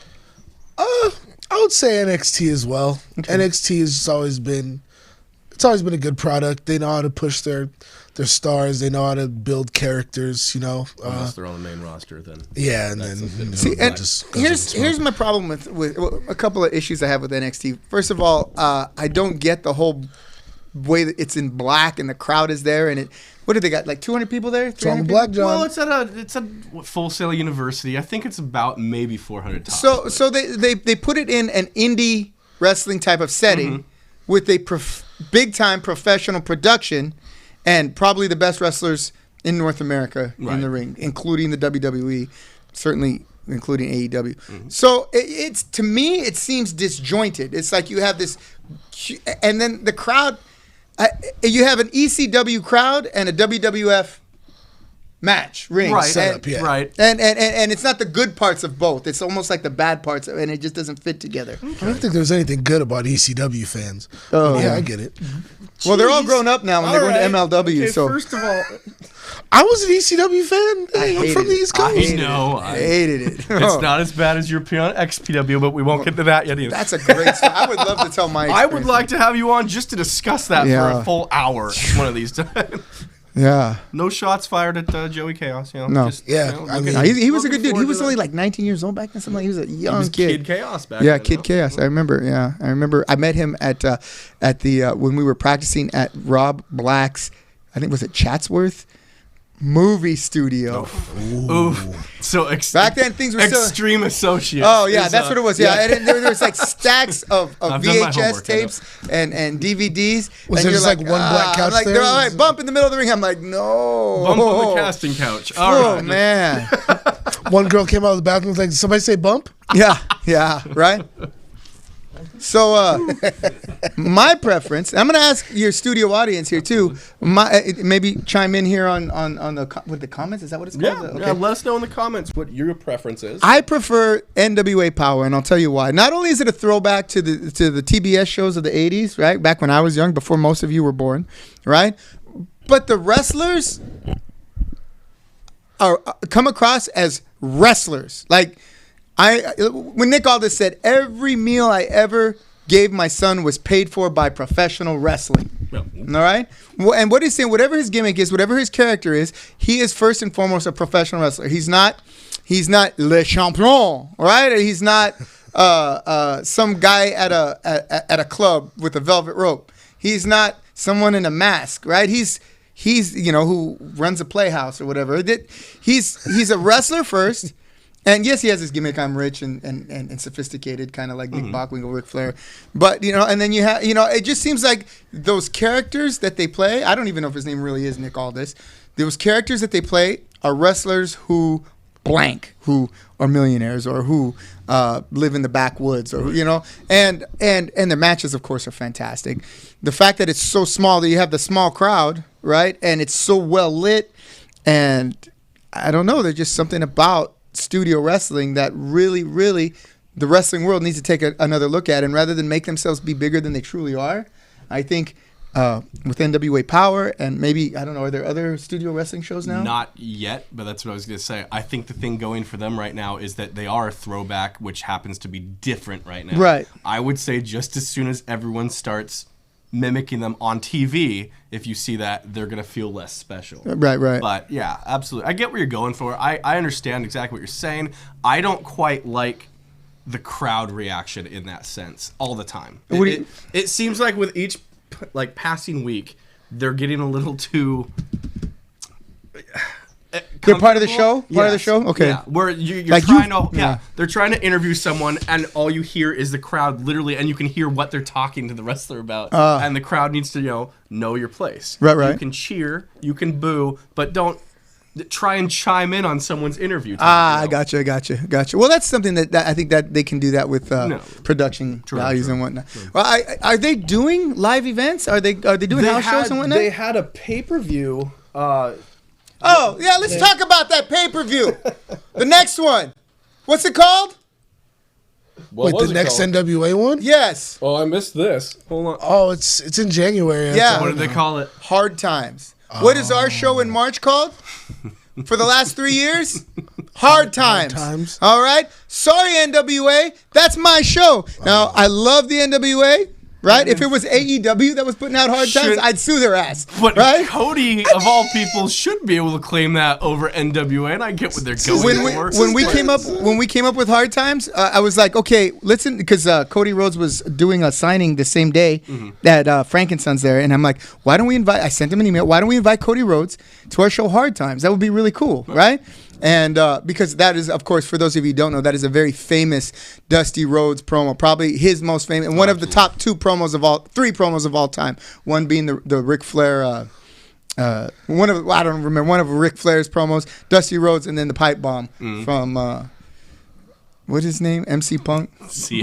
C: I would say NXT as well. NXT has always been a good product. They know how to push their stars. They know how to build characters.
A: Unless they're on the main roster, then.
C: Yeah, and then
D: See,
C: it
D: and
C: just goes with the smoke.
D: here's my problem with a couple of issues I have with NXT. First of all, I don't get the whole way that it's in black and the crowd is there and it. What do they got? Like 200 people there?
C: It's on the
D: 300
C: Black
D: people?
C: John.
A: Well, it's a Full Sail University. I think it's about maybe 400 tops.
D: So they put it in an indie wrestling type of setting with a big time professional production and probably the best wrestlers in North America in the ring, including the WWE, certainly including AEW. So it's to me it seems disjointed. It's like you have this, and then the crowd. You have an ECW crowd and a WWF match ring.
A: Right,
C: setup, yeah.
A: right.
D: And it's not the good parts of both. It's almost like the bad parts, and it just doesn't fit together.
C: I don't think there's anything good about ECW fans.
D: Oh.
C: Yeah, I get it.
D: Well, they're all grown up now when they're going to MLW.
A: Okay,
D: so
A: first of all,
C: I was an ECW fan.
D: I
C: I'm
D: hated
C: from the
D: it.
C: East Coast.
D: I hated it.
A: it's not as bad as European XPW, but we won't get to that yet either.
D: That's a great story. I would love to tell my
A: I
D: experience.
A: would like to have you on just to discuss that for
D: Yeah.
A: a full hour one of these times.
D: Yeah.
A: No shots fired at Joey Chaos. You know,
D: No.
A: just,
C: Yeah,
A: you know,
C: I
A: looking-
C: mean-
D: No, he was a good
A: looking
D: dude. He
A: forward
D: was
A: to
D: only
A: that.
D: like 19 years old back then. Something. He was a
A: He
D: young
A: was
D: kid.
A: Kid Chaos back
D: Yeah,
A: then.
D: Kid Chaos. I remember. Yeah, I remember. I met him at the when we were practicing at Rob Black's. I think was it Chatsworth movie studio.
A: Oof. So
D: Back then, things were still.
A: extreme associates.
D: Oh yeah,
A: is,
D: that's what it was. Yeah, and there was like stacks of
A: I've done my
D: VHS
A: homework, I know.
D: tapes and DVDs.
C: Was
D: and
C: there
D: you're
C: just, like, one black couch
D: I'm like,
C: there?
D: they're all right, bump in the middle of the ring. I'm like, no.
A: Bump on the casting couch. All
D: Oh
A: right.
D: man.
C: One girl came out of the bathroom and was like, "Did somebody say bump?"
D: Yeah, right. So, my preference. I'm going to ask your studio audience here too. Maybe chime in here on with the comments. Is that what it's
A: Yeah,
D: called?
A: yeah, let us know in the comments what your preference is.
D: I prefer NWA Power, and I'll tell you why. Not only is it a throwback to the TBS shows of the '80s, right? Back when I was young, before most of you were born, right? But the wrestlers are come across as wrestlers. Like when Nick Aldis said, every meal I ever gave my son was paid for by professional wrestling.
A: Yeah.
D: All right? Well, and what he's saying, whatever his gimmick is, whatever his character is, he is first and foremost a professional wrestler. He's not le champion, all right? He's not some guy at a club with a velvet rope. He's not someone in a mask, right? He's who runs a playhouse or whatever. He's a wrestler first. And yes, he has this gimmick. I'm rich and sophisticated, kind of like Nick Bockwinkel or Ric Flair. But and then you have it just seems like those characters that they play. I don't even know if his name really is Nick Aldis. Those characters that they play are wrestlers who are millionaires or who live in the backwoods or and their matches, of course, are fantastic. The fact that it's so small that you have the small crowd, right, and it's so well lit, and I don't know, there's just something about studio wrestling that really the wrestling world needs to take another look at, and rather than make themselves be bigger than they truly are, I think with NWA Power and maybe, I don't know, are there other studio wrestling shows now?
A: Not yet, but that's what I was going to say. I think the thing going for them right now is that they are a throwback, which happens to be different right now.
D: Right.
A: I would say just as soon as everyone starts mimicking them on TV, if you see that, they're going to feel less special.
D: Right.
A: But yeah, absolutely. I get what you're going for. I understand exactly what you're saying. I don't quite like the crowd reaction in that sense all the time. It seems like with each passing week, they're getting a little too...
D: They're part of the show?
A: Yes.
D: Part of the show? Okay.
A: Yeah, where you're
D: Like
A: trying
D: you-
A: to...
D: yeah.
A: Yeah, they're trying to interview someone, and all you hear is the crowd literally, and you can hear what they're talking to the wrestler about. And the crowd needs to, know your place.
D: Right.
A: You can cheer, you can boo, but don't try and chime in on someone's interview.
D: I gotcha. Well, that's something that I think that they can do that with production values and whatnot.
A: True.
D: Well, are they doing live events? Are they doing house shows and whatnot?
A: They had a pay-per-view...
D: Oh, yeah, let's talk about that pay-per-view. The next one. What's it called?
C: Wait, the next NWA one?
D: Yes.
A: Oh, I missed this. Hold on.
C: Oh, it's in January.
D: Yeah.
A: What did they call it?
D: Hard Times. What is our show in March called? For the last 3 years? Hard Times.
C: Times.
D: All right? Sorry, NWA. That's my show. Now, I love the NWA. Right? If it was AEW that was putting out Hard Times, I'd sue their ass.
A: But
D: right?
A: Cody, of all people, should be able to claim that over NWA, and I get what they're going for.
D: When we came up with Hard Times, I was like, okay, listen, because Cody Rhodes was doing a signing the same day that Frankenson's there, and I'm like, why don't we invite? I sent him an email. Why don't we invite Cody Rhodes to our show Hard Times? That would be really cool, right? And because that is, of course, for those of you who don't know, that is a very famous Dusty Rhodes promo, probably his most famous, and one of the top three promos of all time. One being the Ric Flair, one of Ric Flair's promos, Dusty Rhodes, and then the pipe bomb from What's his name? MC Punk.
C: MC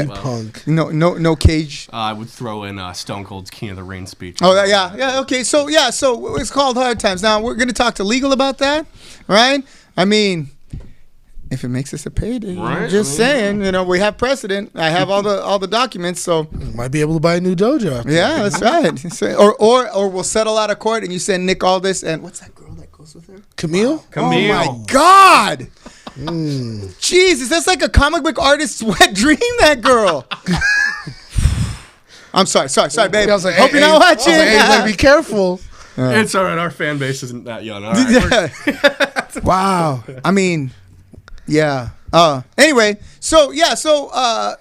C: Punk.
D: No Cage.
A: I would throw in Stone Cold's King of the Ring speech.
D: Oh yeah. Okay, so it's called Hard Times. Now we're gonna talk to Legal about that, right? I mean, if it makes us a payday,
A: Right,
D: just saying. We have precedent. I have all the documents, so
C: Might be able to buy a new dojo. After
D: yeah, that's right. Or we'll settle out of court, and you send Nick Aldis and what's that girl that goes with her?
C: Camille?
D: Oh my God. Jesus, that's like a comic book artist's wet dream, that girl. I'm sorry, baby.
C: I was like,
D: Hope you're not watching.
C: Hey, better be careful.
A: It's all right. Our fan base isn't that young. All right.
D: Wow. I mean, yeah. Anyway, I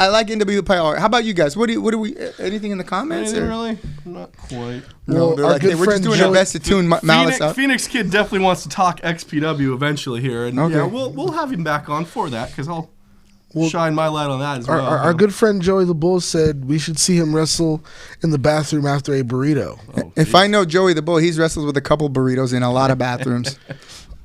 D: like NWA Power. How about you guys? What do we? Anything in the comments?
A: Anything
D: or?
A: really? Not quite.
D: No, they're like, hey, we're just doing our best to tune Malice up.
A: Phoenix Kid definitely wants to talk XPW eventually here, and
D: Okay.
A: yeah, we'll have him back on for that because I'll shine my light on that as well.
C: Our good friend Joey the Bull said we should see him wrestle in the bathroom after a burrito.
D: If I know Joey the Bull, he's wrestled with a couple burritos in a lot of bathrooms.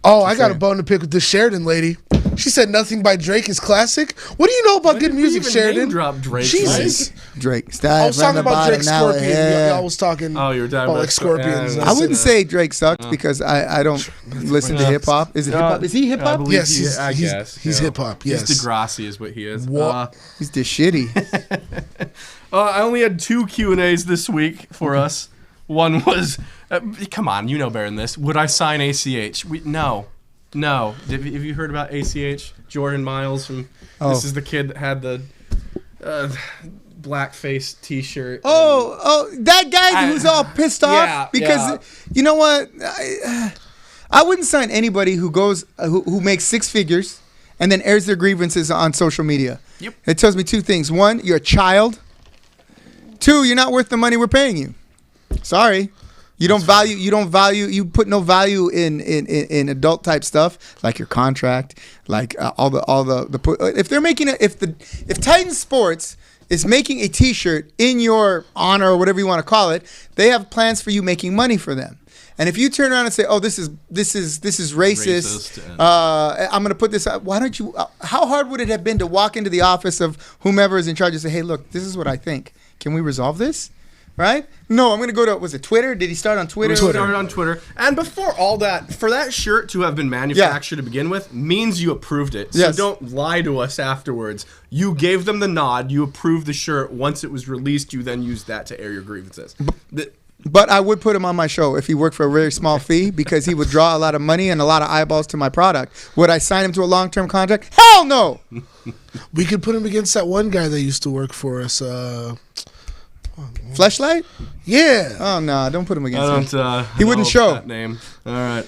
C: Oh, I got a bone to pick with this Sheridan lady. She said nothing by Drake is classic. What do you know about good music, Sheridan?
A: Drop Drake.
C: Jesus.
D: Drake.
C: I was talking about Drake Scorpion. Y'all was talking
A: Oh, you were talking
C: about
A: about
C: like Scorpions.
D: I wouldn't say Drake sucks because I don't listen to hip hop. Is it hip hop? Is he hip
A: I
D: hop?
A: believe
C: Yes,
A: I
C: he's
A: guess.
C: he's hip hop. Yes.
A: He's Degrassi is what he is.
C: What?
D: He's the shitty.
A: I only had 2 Q&As this week for us. One was, come on, you know better than this. Would I sign ACH? No. Have you heard about ACH? Jordan Miles from. This is the kid that had the blackface T-shirt.
D: Oh, that guy who's all pissed off
A: Yeah,
D: because you know what? I wouldn't sign anybody who goes who makes 6 figures and then airs their grievances on social media.
A: Yep.
D: It tells me 2 things. 1, you're a child. 2, you're not worth the money we're paying you. Sorry. You you put no value in adult type stuff like your contract, like if they're making if Titan Sports is making a T-shirt in your honor or whatever you want to call it, they have plans for you making money for them. And if you turn around and say, "Oh, this is racist," I'm going to put this out. Why don't you? How hard would it have been to walk into the office of whomever is in charge and say, "Hey, look, this is what I think. Can we resolve this?" Right? No, I'm going to go to, was it Twitter? Did he start on Twitter?
A: We started on Twitter. And before all that, for that shirt to have been manufactured to begin with, means you approved it. So
D: Yes.
A: don't lie to us afterwards. You gave them the nod. You approved the shirt. Once it was released, you then used that to air your grievances.
D: But I would put him on my show if he worked for a very small fee because he would draw a lot of money and a lot of eyeballs to my product. Would I sign him to a long-term contract? Hell no!
C: We could put him against that one guy that used to work for us.
D: Fleshlight?
C: Yeah.
D: Oh, no, don't put him
A: I
D: against him.
A: don't.
D: He wouldn't
A: know
D: show.
A: that name. All right.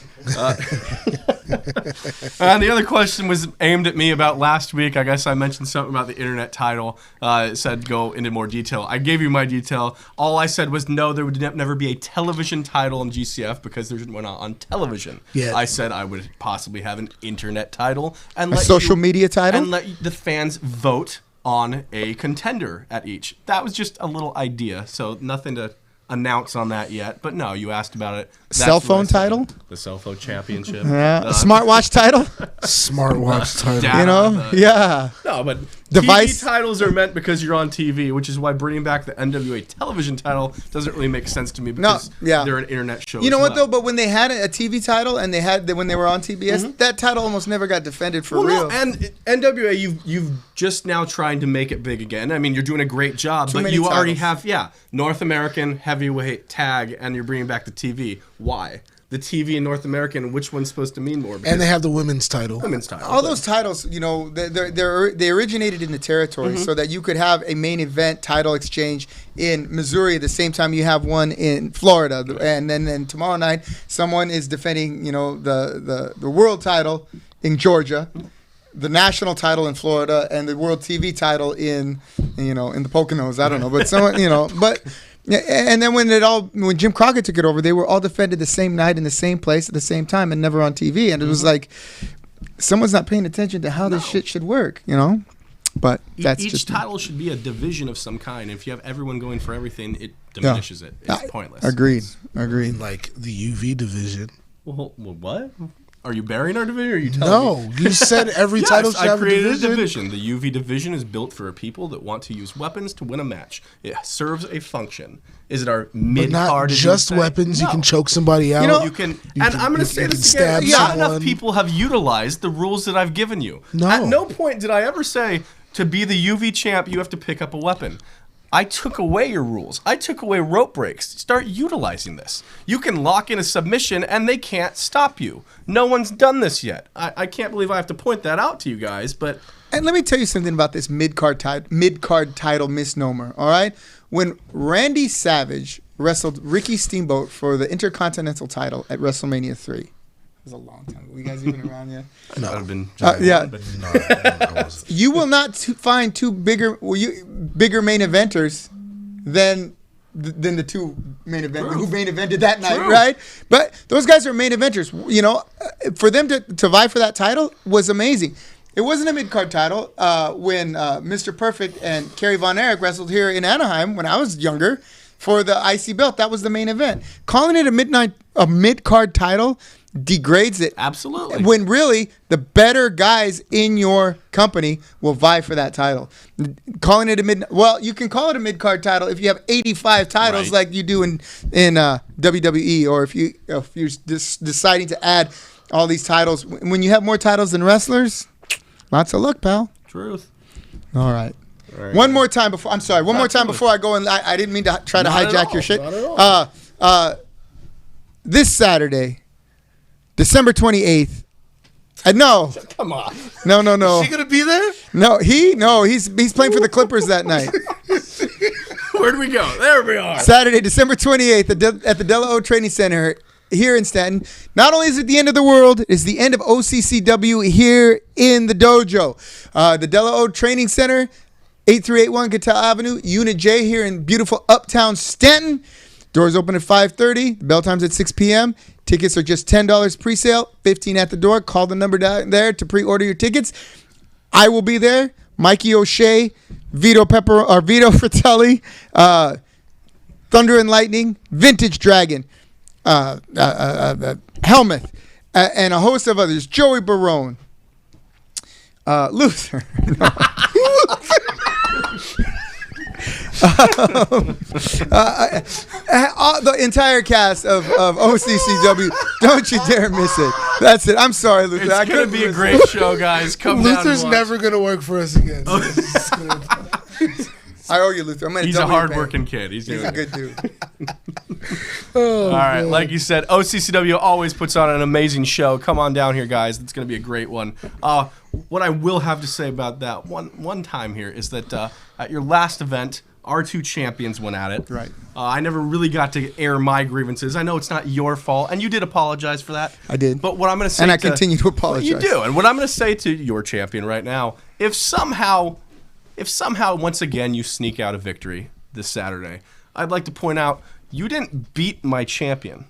A: And the other question was aimed at me about last week. I guess I mentioned something about the internet title. It said go into more detail. I gave you my detail. All I said was no, there would never be a television title in GCF because we're not on television.
C: Yeah.
A: I said I would possibly have an internet title and
D: A social media title?
A: and let the fans vote on a contender at each. That was just a little idea, so nothing to announce on that yet. But no, you asked about it. That's
D: Cell
A: what I
D: phone
A: said.
D: title?
A: The cell phone championship.
D: Yeah. A smartwatch title?
C: Smartwatch title.
A: Yeah.
D: You know? Yeah.
A: No, but
D: Device.
A: TV titles are meant because you're on TV, which is why bringing back the NWA television title doesn't really make sense to me because they're an internet show.
D: You know
A: as
D: what,
A: well.
D: though? But when they had a TV title and when they were on TBS, that title almost never got defended for real.
A: No, and NWA, you've just now trying to make it big again. I mean, you're doing a great job, but
D: many
A: you already
D: titles.
A: have, North American heavyweight tag, and you're bringing back the TV. Why? The TV in North American, which one's supposed to mean more?
C: And they have the women's title.
A: women's title.
D: All those titles, you know, they originated in the territory so that you could have a main event title exchange in Missouri at the same time you have one in Florida, and then tomorrow night someone is defending, you know, the world title in Georgia, the national title in Florida, and the world TV title in the Poconos. I don't know, but someone, you know, but. Yeah, and then when Jim Crockett took it over, they were all defended the same night in the same place at the same time and never on TV. And it was like, someone's not paying attention to how this shit should work, you know? But that's
A: each
D: just
A: title should be a division of some kind. If you have everyone going for everything, it diminishes it. It's pointless.
D: Agreed.
C: Like the UV division.
A: Well, what? Are you burying our division? Or are you telling me?
C: No, you said every
A: Yes,
C: title should
A: I
C: have a
A: created
C: division.
A: a division. The UV division is built for people that want to use weapons to win a match. It serves a function. Is it our
C: But
A: mid
C: not
A: card?
C: just weapons. You
A: No.
C: can choke somebody out.
D: know,
A: You can,
C: You
A: and
C: can-
A: I'm going
C: you
A: to say
C: can
A: this
C: stab
A: again. Not enough
C: someone.
A: people have utilized the rules that I've given you.
C: No.
A: At no point did I ever say to be the UV champ, you have to pick up a weapon. I took away your rules. I took away rope breaks. Start utilizing this. You can lock in a submission and they can't stop you. No one's done this yet. I can't believe I have to point that out to you guys, but
D: And let me tell you something about this mid-card title misnomer, all right? When Randy Savage wrestled Ricky Steamboat for the Intercontinental title at WrestleMania 3. It was a long time ago. You guys even around yet?
A: that would have been
D: Yeah.
C: No, I wasn't.
D: You will not find two bigger main eventers than the two main eventers who main evented that night,
A: True.
D: right? But those guys are main eventers. You know, for them to vie for that title was amazing. It wasn't a mid-card title when Mr. Perfect and Kerry Von Erich wrestled here in Anaheim when I was younger for the IC belt. That was the main event. Calling it a mid-card title degrades it.
A: Absolutely.
D: When really the better guys in your company will vie for that title. Calling it you can call it a mid-card title if you have 85 titles
A: Right.
D: like you do in WWE, or if you're deciding to add all these titles. When you have more titles than wrestlers, lots of luck, pal.
A: Truth.
D: All right. One more time before I go, and I didn't mean to try to
A: Not at
D: hijack
A: all,
D: your shit.
A: not at all.
D: This Saturday, December 28th. No,
A: Come on.
D: no.
C: She gonna be there?
D: He's playing for the Clippers that night.
A: Where'd we go? There we are.
D: Saturday, December 28th at the Della O Training Center here in Stanton. Not only is it the end of the world, it's the end of OCCW here in the dojo. The Della O Training Center, 8381 Cattell Avenue, Unit J here in beautiful uptown Stanton. Doors open at 5:30. The bell time's at 6 p.m. Tickets are just $10 pre-sale, $15 at the door. Call the number down there to pre-order your tickets. I will be there. Mikey O'Shea, Vito Fratelli, Thunder and Lightning, Vintage Dragon, Helmuth, and a host of others. Joey Barone, Luther. The entire cast of OCCW. Don't you dare miss it. That's it. I'm sorry, Luther.
A: It's going to
D: couldn't
A: be a
D: miss
A: great
D: it.
A: show, guys. Come down
C: Luther's
A: and watch.
C: never gonna work for us again.
D: I owe you, Luther. I'm gonna
A: He's a
D: double your
A: hardworking
D: pay.
A: kid. He's
D: He's
A: doing
D: a
A: it.
D: good dude.
C: Oh,
A: All right, like you said, OCCW always puts on an amazing show. Come on down here, guys. It's going to be a great one. What I will have to say about that one time here is that at your last event, our two champions went at it.
D: Right.
A: I never really got to air my grievances. I know it's not your fault, and you did apologize for that.
D: I did.
A: But what I'm going to say,
D: And I continue to apologize.
A: Well, you do, and what I'm going to say to your champion right now, if somehow once again you sneak out a victory this Saturday, I'd like to point out you didn't beat my champion.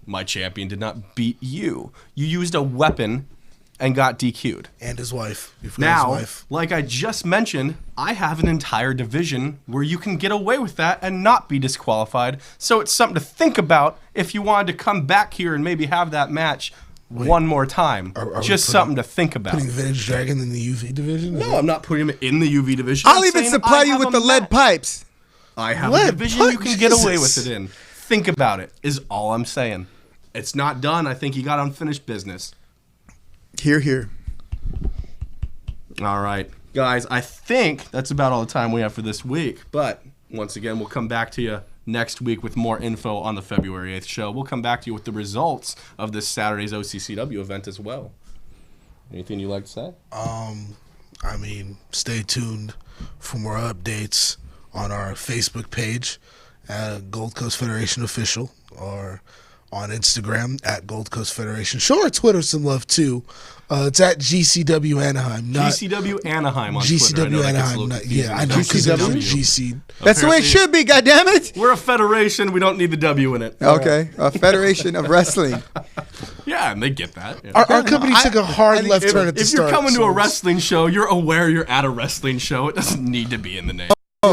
A: My champion did not beat you. You used a weapon and got DQ'd.
C: and his wife. You forgot
A: Now,
C: his wife.
A: like I just mentioned, I have an entire division where you can get away with that and not be disqualified. So it's something to think about if you wanted to come back here and maybe have that match one more time.
C: Are we
A: Just
C: putting-
A: something to think about.
C: Putting Vintage Dragon in the UV division.
A: No, I'm not putting him in the UV division.
D: I'll
A: I'm
D: even
A: saying
D: supply
A: I
D: you
A: have
D: with
A: a
D: the lead
A: match.
D: pipes.
A: I have
C: Lead
A: a division you
C: pipe?
A: can get away with
C: Jesus.
A: it in. Think about it, is all I'm saying. It's not done. I think you got unfinished business.
D: Here.
A: All right. Guys, I think that's about all the time we have for this week. But once again, we'll come back to you next week with more info on the February 8th show. We'll come back to you with the results of this Saturday's OCCW event as well. Anything you'd like to say?
C: I mean, stay tuned for more updates on our Facebook page at Gold Coast Federation Official, or on Instagram at Gold Coast Federation. Show our Twitter some love too. It's at GCW Anaheim, not
A: GCW Anaheim on Twitter. I know
C: GCW
A: that gets a
C: Anaheim.
A: little
C: Not,
A: confusing.
C: yeah, I know because it's
A: GCW.
C: GC.
D: That's the way it should be, goddammit.
A: We're a federation. We don't need the W in it.
D: Okay, a Federation of Wrestling.
A: Yeah, and they get that. Yeah.
C: Our company took a hard left turn at the
A: If
C: start.
A: you're coming to a
C: so-
A: wrestling show, you're aware you're at a wrestling show. It doesn't need to be in the name.